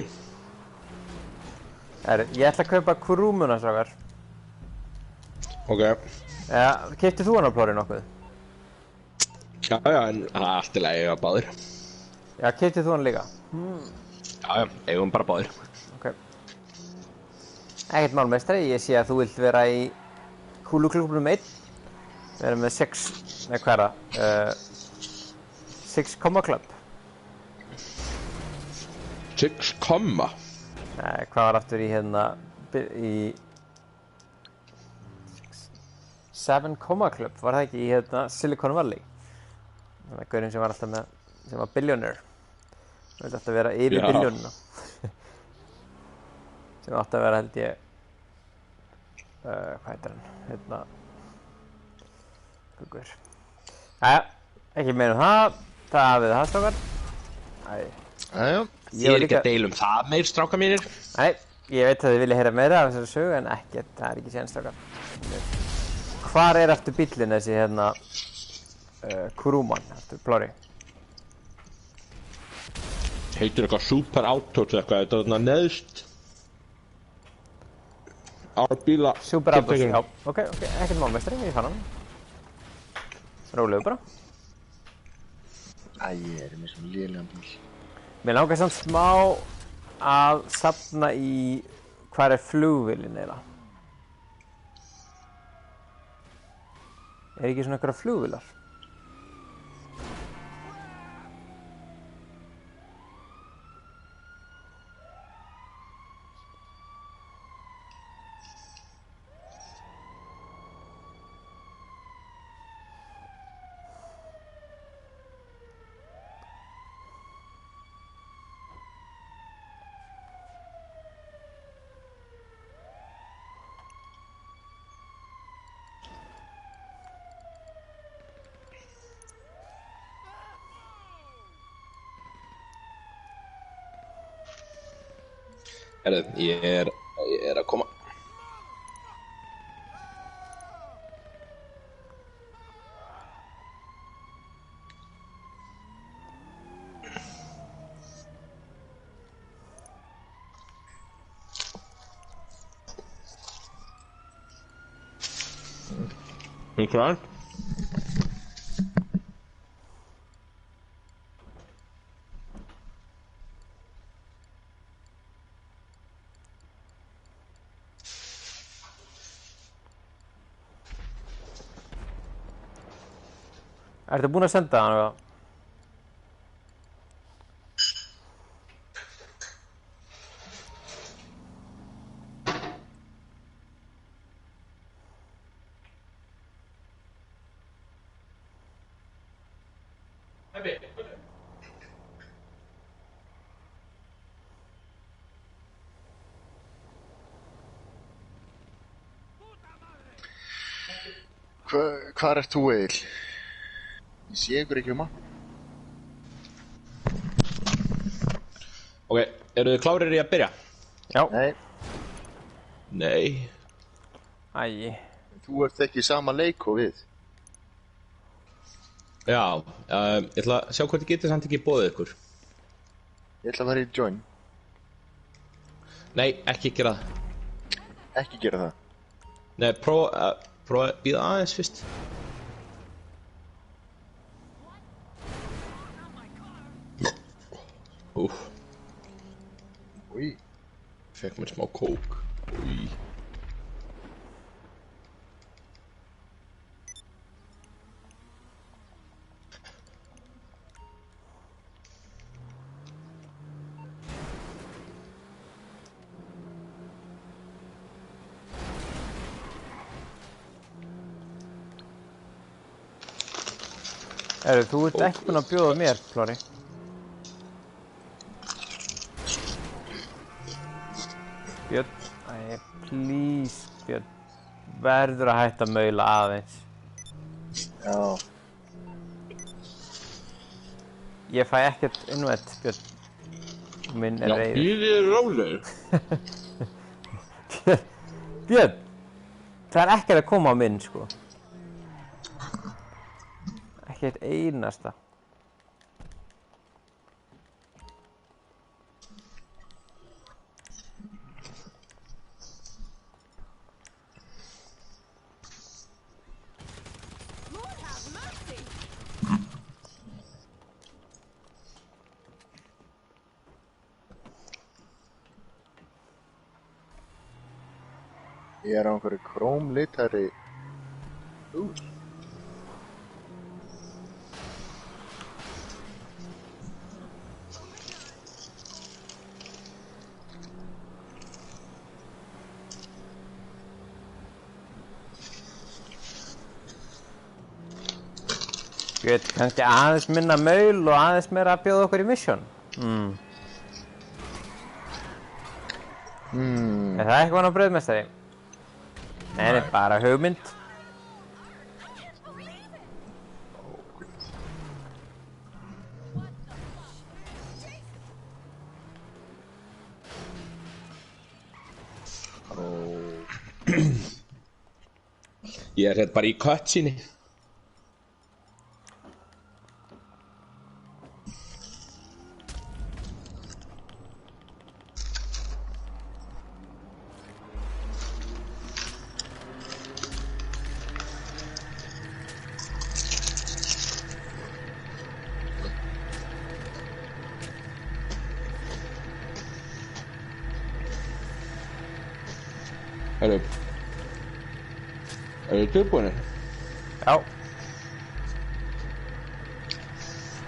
Ég ætla að kaupa kurúmuna, strákar. Ok. Ja, keyptið þú hann á plorið nokkuð? Já, en það er allt í lagi að báðir. Já, keyptið þú hann líka? Já, eigum bara báðir. Ok. Ekkert málmeistari, ég sé að þú vilt vera í kúluklubnum 1. Við erum með 6, nei hvað er það? 6 Club. 6, Nei, hvað var aftur í í 7 Club, var það ekki í Silicon Valley? Þannig að gaurinn sem var alltaf með, sem var billionaire. Það vildi alltaf vera yfir billjónina. Sem átti að vera, held ég, hvað heitir hann? Gugur. Jæja, ekki meira það. Það hafið það, strákar. Jæja. Ég er ekki að deila það meir, strákar mínir. Nei, ég veit að þið vilja heyra meira af þessari sögu, en ekkert, það er ekki séns, strákar. Hvar er aftur bíllinn þessi, Kurúman, aftur plori? Heitir eitthvað Super Autos eitthvað, þetta er þarna neðst á bíla. Super Autos, já, ok, ekkert mál meistari, ég fann hann. Rólegur bara. Æ, ég er með svona lélegan bíl. Mér langar samt smá að safna í hvar er flugvélin eiginlega. Er ekki svona einhverjar flugvélar? Herðu, ég er að koma. Klar? Ertu búinn að senda hann eða? Hvar ert þú, Egill? Ég sé ykkur ekki mapp. Ok, eru þið klárir í að byrja? Já. Nei. Nei. Æi. Þú ert ekki í sama leik og við. Já, ég ætla að sjá hvort ég geti samt ekki boðið ykkur. Ég ætla að fara í join. Nei, ekki gera það. Ekki gera það. Nei, prófa að bíða aðeins fyrst. Új. Fekk mér smá kók. Új. Þú ert ekki búinn að bjóða mér, Flóri. Björn, please, Björn. Verður að hætta að maula aðeins. Já. Ég fæ ekkert innvett, Björn. Minn er reiður. Já, ég er rólegur. Björn, það er ekkert að koma á minn, sko. Ekki eitt einasta. Ég er á einhverju krómlitari hús. Björn, kannski aðeins minna maul og aðeins meira að bjóða okkur í mission. Er það eitthvað á brauðmestari? Nei, bara hugmynd. Ég er hérna bara í cutscene. Herru. Eru þið tilbúinir? Já.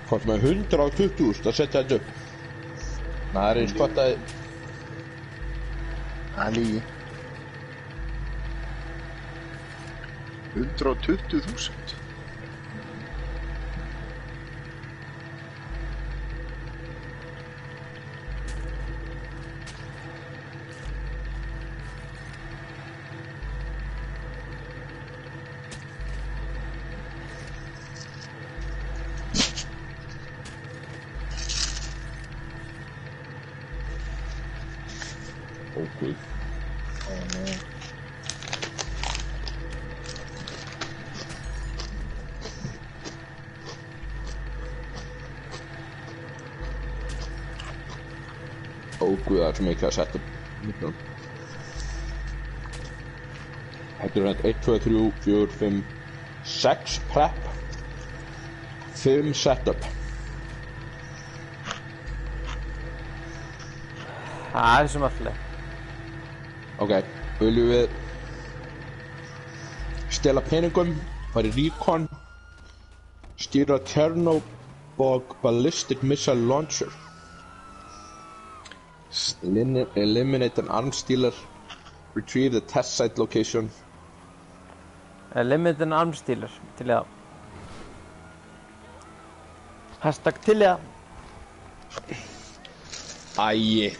Hvort með 120.000 að setja þetta upp. Það er eins gott að... Það er lígi. 120.000? Guð. Nei. Guð, það er svo mikið að setja upp. Þetta er 1, 2, 3, 4, 5, 6 prep. 5 setup. Það er sem allir. Ok, viljum við stela peningum, fara í recon, stýra Chernobog Ballistic Missile Launcher, eliminate an arms dealer, retrieve the test site location. Eliminate an arms dealer, til í það. Hashtag til í það. Æi.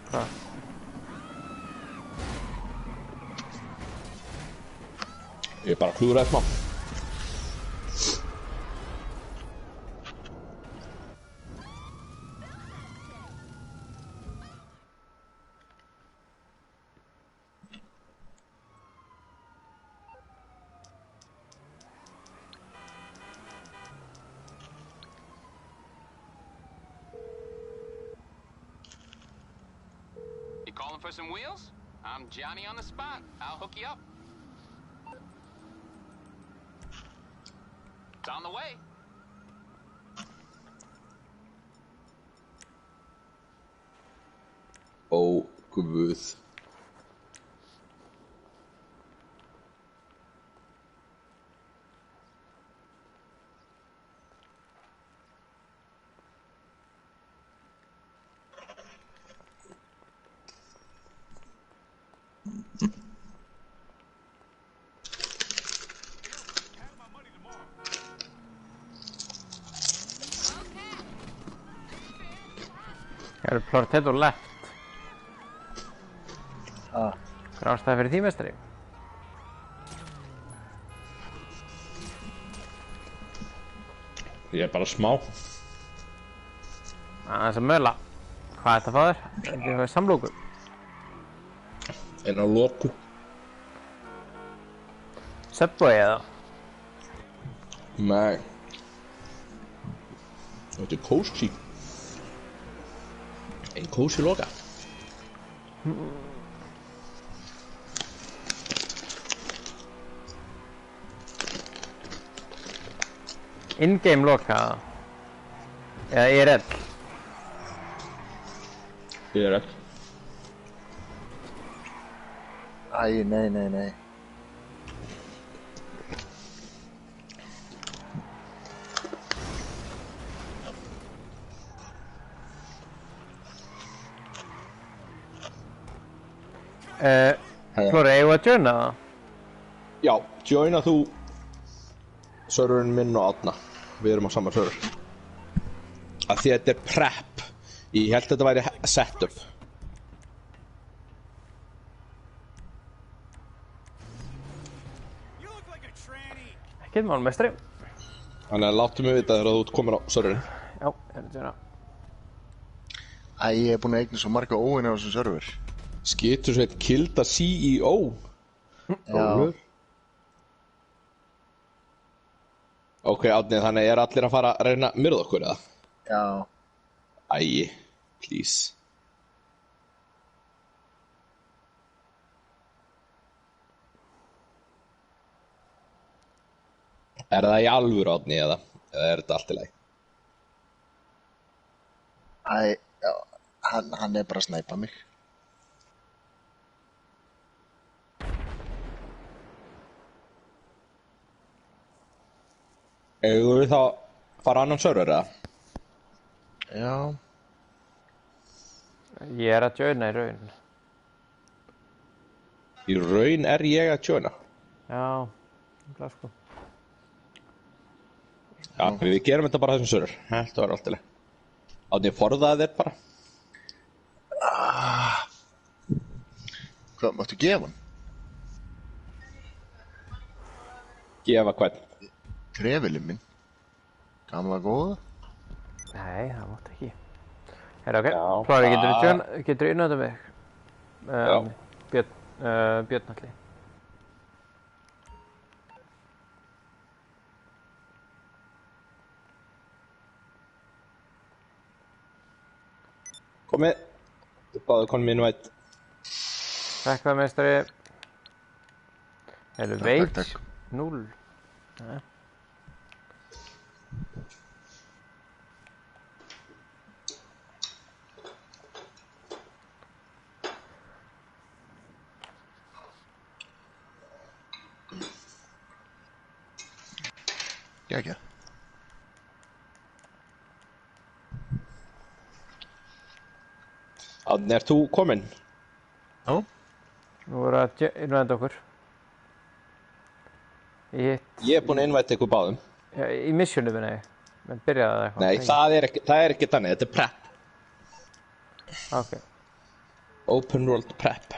Hvað? Ég er bara að klúðra þetta smá. Calling for some wheels? I'm Johnny on the spot. I'll hook you up. It's on the way. Ó, guð. Það eru Plortet og left. Ah. Hvað er ástæði fyrir því, mestari? Ég er bara smá. Aðeins að möla. Hvað er þetta að fá þér? Ekki að fá samlóku? Einn á loku. Subway eða? Nei. Þetta er kósi. Einn kósi loka. In-game loka? Eða IRL? IRL. Æ, nei. Flóri, eigum við að joina það? Já, joina þú serverinn minn og Átna. Við erum á sama server. Af því þetta er prep. Ég held að þetta væri setup. Ekkert mál, mestri. Þannig að láttu mig vita þegar þú ert komin á serverinn. Já, ég er að joina. Æ, ég er búinn að eigna svo marga óvinni á þessum server. Skitursveit killed a CEO. Já. Ok, Átni, þannig er allir að fara að reyna að myrða okkur, eða? Já. Æi, please. Er það í alvöru, Átni, eða er þetta allt í lagi? Æ, já. Hann er bara að snæpa mig. Eigum við þá fara annan server eða? Já. Ég er að joina í raun. Í raun er ég að joina? Já, það sko. Já, við gerum þetta bara þessum server. Þetta var alltaf leið. Átni, forðaði þér bara. Hvað, máttu gefa hann? Gefa hvern? Trefilinn minn. Gamla góða. Nei, það mátt ekki. Herra, ok. Klári, getur þú innöndað mig? Björn allir. Komið. Þú báðu konum mínu vætt. Takk það, meistari. Herru, veit. 0. Nei. Gekja. Átni, ert þú kominn? Já. Nú voru að innvæða okkur. Ég er búinn að innvæta ykkur báðum. Já, í missionum minna ég. Men byrjaði það eitthvað. Nei, það er ekki þannig, þetta er prep. Ok. Open world prep.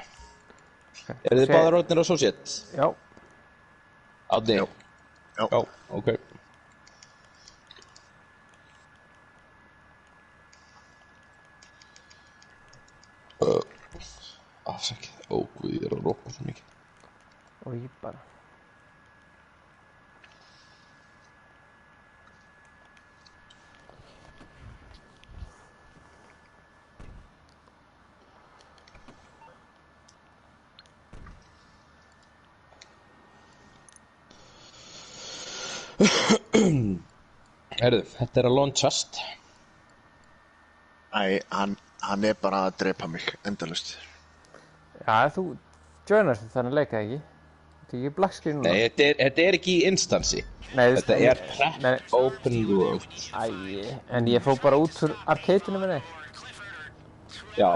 Eru þið báðar orðnir associate? Já. Átni? Já, ok. Afsakið, guð, ég er að ropa svo mikið. Og ég bara. Herðu, þetta er að launchast. Æ, hann er bara að drepa mig, endalaust. Já, þú joinast þannig að leika ekki. Þetta er ekki black screen núna. Nei, þetta er ekki í instansi. Nei, þetta er prep open world. Æ, en ég fór bara út úr arcade-inu minni. Já,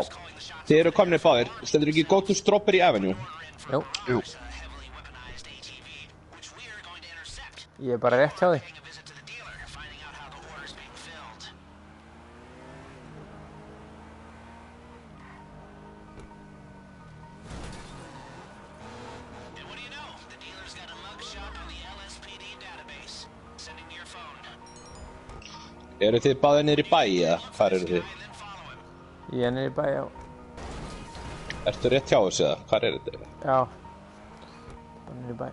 þið eru komin báðir. Stendur ekki go to Strawberry Avenue? Jú. Ég er bara rétt hjá því. Eru þið báðir niður í bæ, eða? Hvar eru þið? Ég er niður í bæ, já. Ertu rétt hjá þessu, eða? Hvar eru þið? Já. Bara niður í bæ.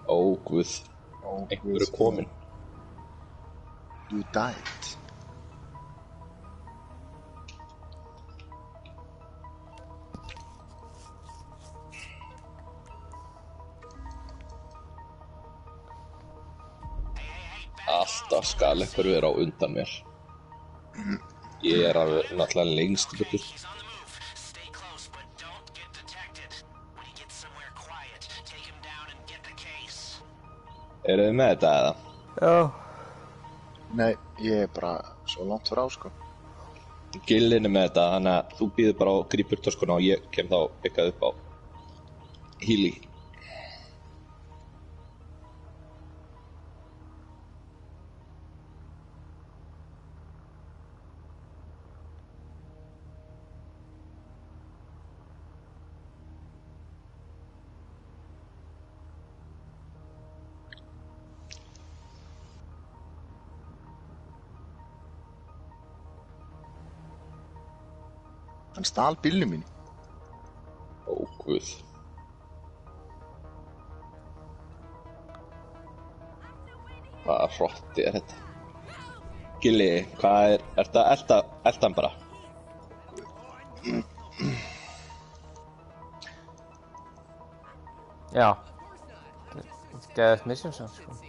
Ó, guð. Einhver er kominn. You died. Alltaf skal einhver vera á undan mér. Ég er alveg náttúrulega lengst burtur. Eru þið með þetta, eða? Já. Nei, ég er bara svo langt frá, sko. Gillin er með þetta, þannig að þú býður bara á grípurtöskuna og ég kem þá pikkað upp á Healy. Hann stal bílnum mín. Ó, guð. Hvaða hrotti er þetta? Gilli, hvað ertu að elta hann bara? Já. Þetta er geðvægt mission samt, sko.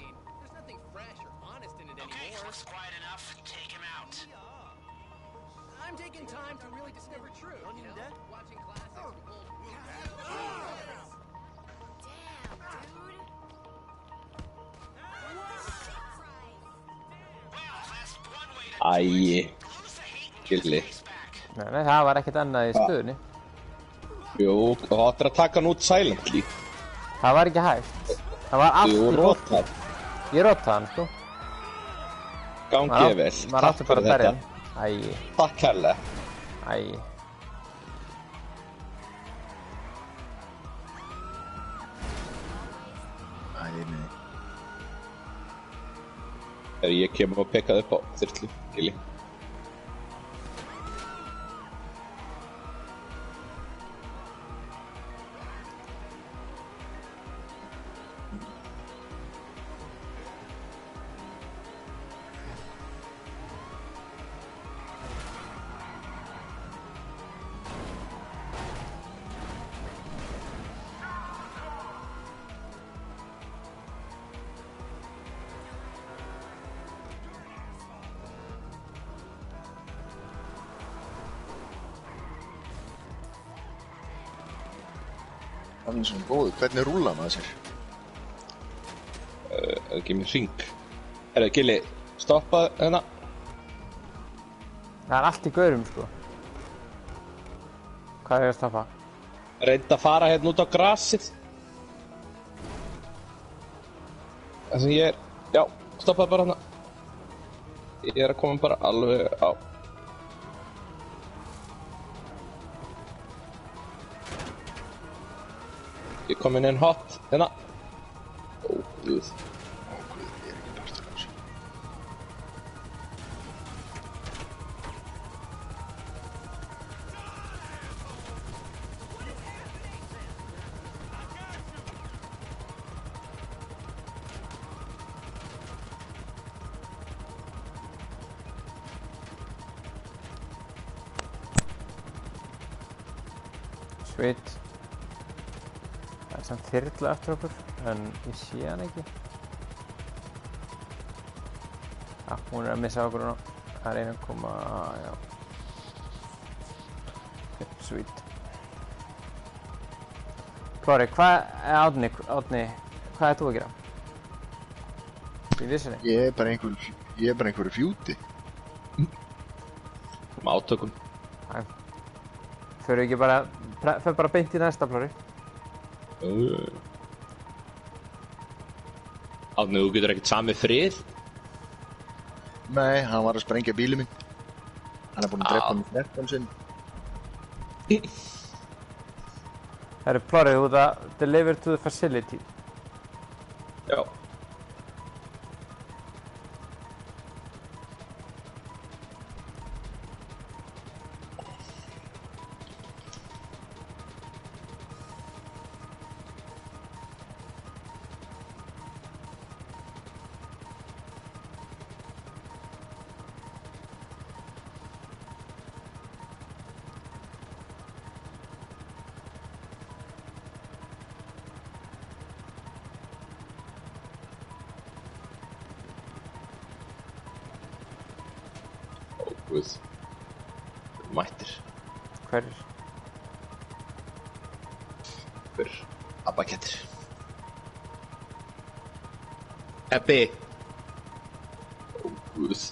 Æi, Gilli. Nei, það var ekkert annað í stöðunni. Jú, þú áttir að taka hann út silently. Það var ekki hægt. Það var allt Jú, í rotað. Ég rotaði hann, sko. Gangið vel. Maður átti bara að berja hann. Æi. Takk kærlega. Æi. Nei. Þegar ég kem og pekkaði upp á þyrlu, Gilli. Hann er svona góður. Hvernig rúlar maður sér? Ekki með hring. Gilli, stoppa hérna. Það er allt í gaurum, sko. Hvað er að stoppa? Reynda að fara hérna út á grasið. Það sem ég er... Já, stoppaði bara hérna. Ég er að koma bara alveg á. Ég kom inn hot, hérna. Ó, guð. Ó, guð, ég er ekki partur af þessu. Sweet. Það er samt þyrla eftir okkur, en ég sé hann ekki. Já, hún er að missa okkur núna. Það er einu að koma, já. Ok, sweet. Klóri, Árni, hvað er þú að gera? Í vissinni? Ég er bara einhverju fjúti. Með átökum. Æ. Fyrir ekki bara, fyrir bara beint í næsta, Klóri. Árni, þú getur ekkert samið frið? Nei, hann var að sprengja bílið minn. Hann er búinn að drepa mig 13 sinn. Herru, Klóri, þú það deliver to the facility. Já. Guð. Mættir. Hverjir? Hver? Abbakettir. Ebbi. Ó, Guð.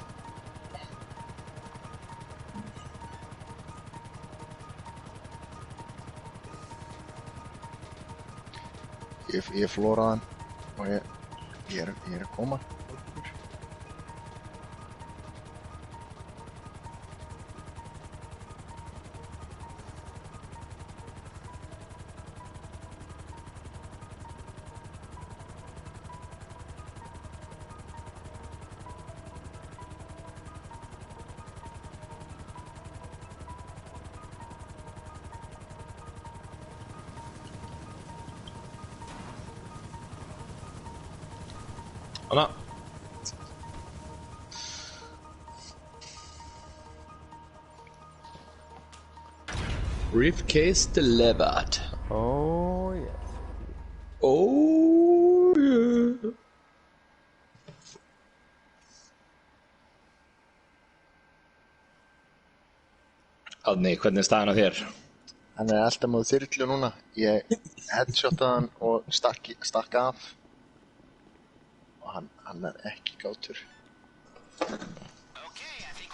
Ég flóraði hann og ég er að koma. Anna. Briefcase delivered. Oh, yes. Oh, yeah. Árni, hvernig er staðan á þér? Hann er alltaf með þyrlu núna. Ég headshotaði hann og stakk af. Og hann er ekki gátur. Okay, I think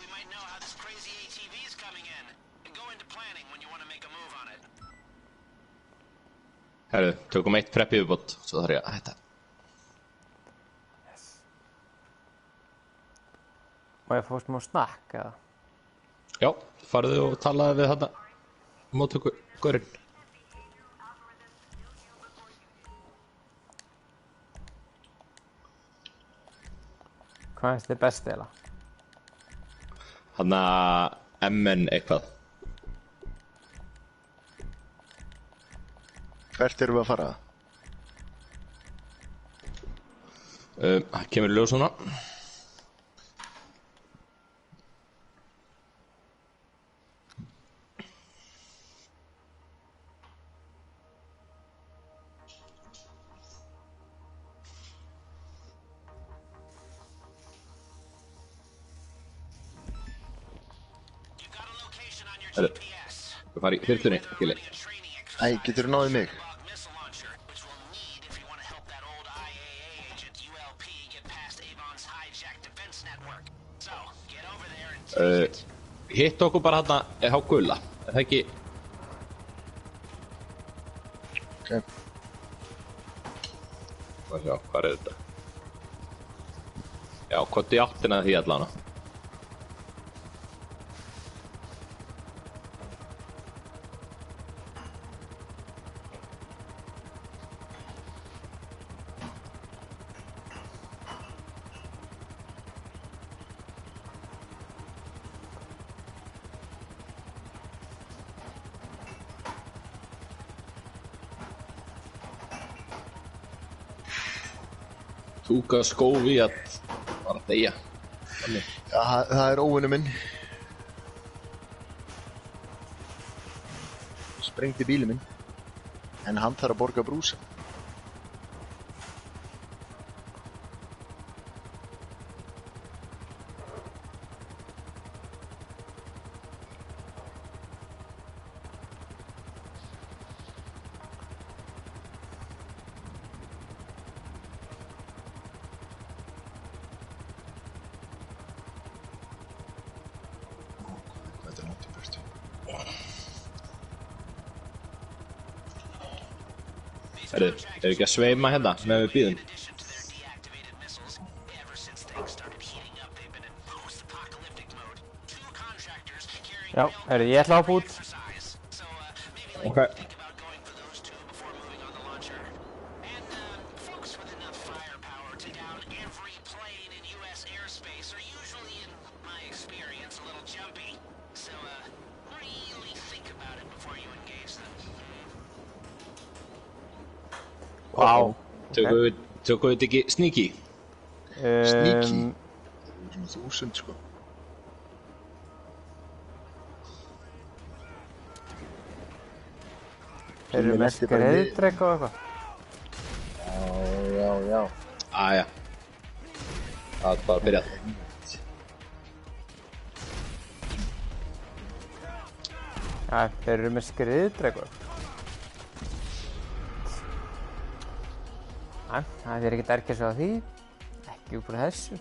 Herru, tökum eitt prep yfirbót, svo þarf ég að hætta. Má ég fá smá snakk, eða? Já, farðu og talaðu við þarna móttökugurinn. Hvað finnst þið best eða? Þarna MN eitthvað. Hvert erum við að fara? Það kemur í ljós svona. Herru, við farum í þyrlunni, Gilli. Æ, getur þú náðið mig? Hitt okkur bara hérna á gula, það ekki? Ok. Sjá, hvað þetta? Já, hvað í áttina því allan? Túka skófi að bara deyja. Já, það er óvinur minn. Sprengdi bílinn minn. En hann þarf að borga brúsa. Herru, ekki að sveima hérna með við bíðum? Já, herru, ég ætla að hoppa út. Ok. Vá. Tökum við ekki sneaky? Sneaky? Svona 1000 sko. Þeir eru með skreiðdrek og eitthvað. Já. Æja. Það er bara að byrja. Já, þeir eru með skreiðdrek og eitthvað. Það er ekkert erkið svo á því, ekki upp úr þessu.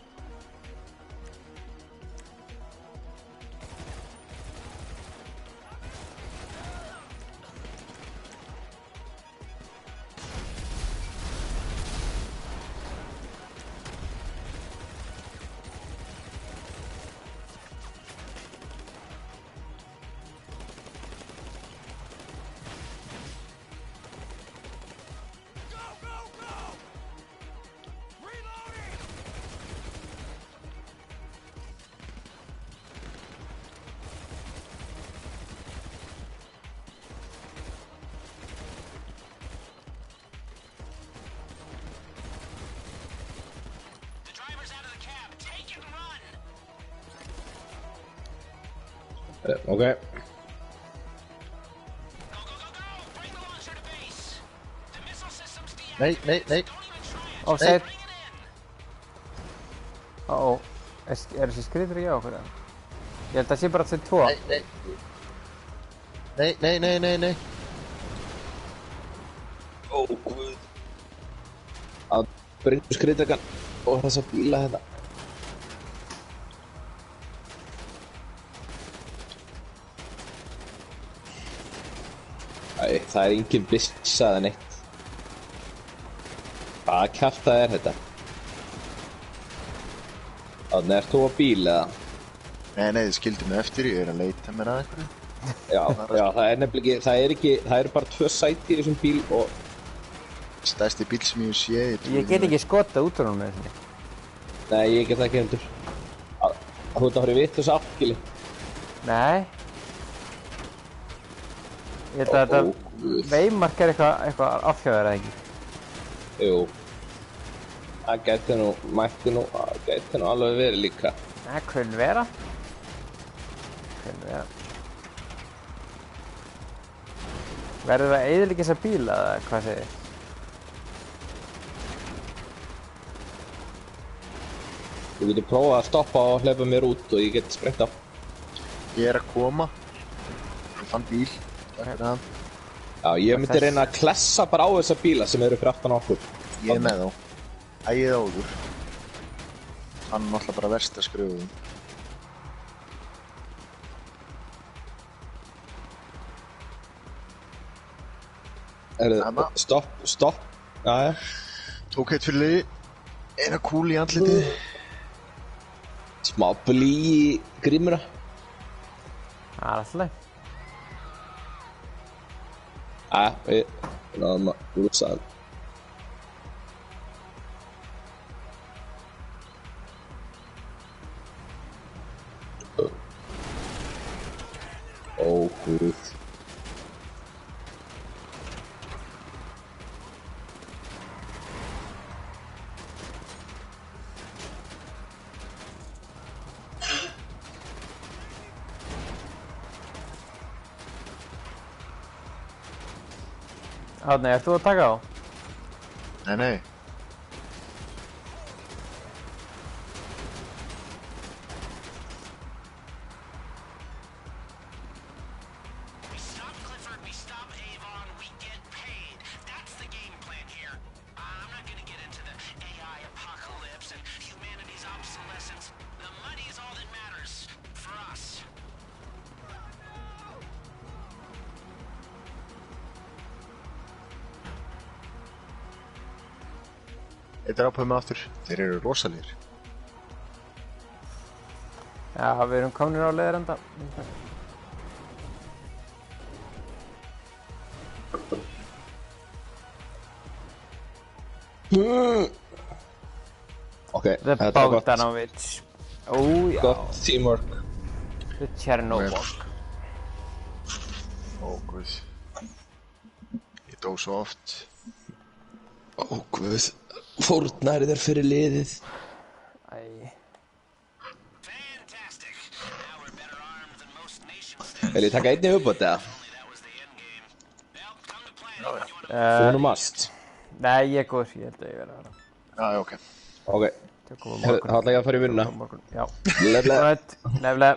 Ok. Nei. Offset. Er þessi skriður hjá okkur eða? Ég held að það sé bara að þetta er 2. Nei. Ó, guð. Að bringu skriðdragan og þessa bíla hérna. Æ, það er engin byssa eða neitt. Hvað kjafta þetta? Þannig ert þú á bíl eða? Nei, þið skildi mig eftir, ég að leita mér að einhverju. Já, það nefnilega ekki, það eru bara 2 sæti í þessum bíl og... Stærsti bíl sem ég sé... Ég get ekki skotað út úr honum með þessinni. Nei, ég get ekki hendur. Þú ert að fara í vitlaus afgili. Nei. Ég held að þetta veimark eitthvað afhjáður eða ekki. Jú. Það gæti nú alveg verið líka. Það kunn vera. Verðum við að eyðileggja þessa bíla eða hvað segir þið? Þú getur prófað að stoppa og hleypa mér út og ég get sprengt af. Ég að koma. Ég fann bíl. Takk fyrir það. Já, ég myndi reyna að klessa bara á þessa bíla sem eru fyrir aftan okkur. Ég með þá. Ægið áður. Hann er náttúrulega bara verst að skrifa Stopp. Jæja. Tók eitt fyrir liði. Eina kúl í andlitið. Smá blí í grímuna. Það er alltaf leið. Við náðum að lúsa það. Ó, guð. Árni, ert þú að taka á? Nei. Eitt ápöðum aftur, þeir eru rosalegir. Já, við erum komnir á leiðarenda. Ok, The Bogdanovich. Ó, já. Gott teamwork. The Chernobyl. Ó, guð. Ég dó svo oft. Ó, guð. Fórnari þér fyrir liðið. Vil ég taka einni uppbót eða? Þú nú mast. Nei, ég er góður, ég held að ég verði að vera. Já, ok. Ok. Þá ætla ég að fara í vinnuna. Já. Lefle. Lefle.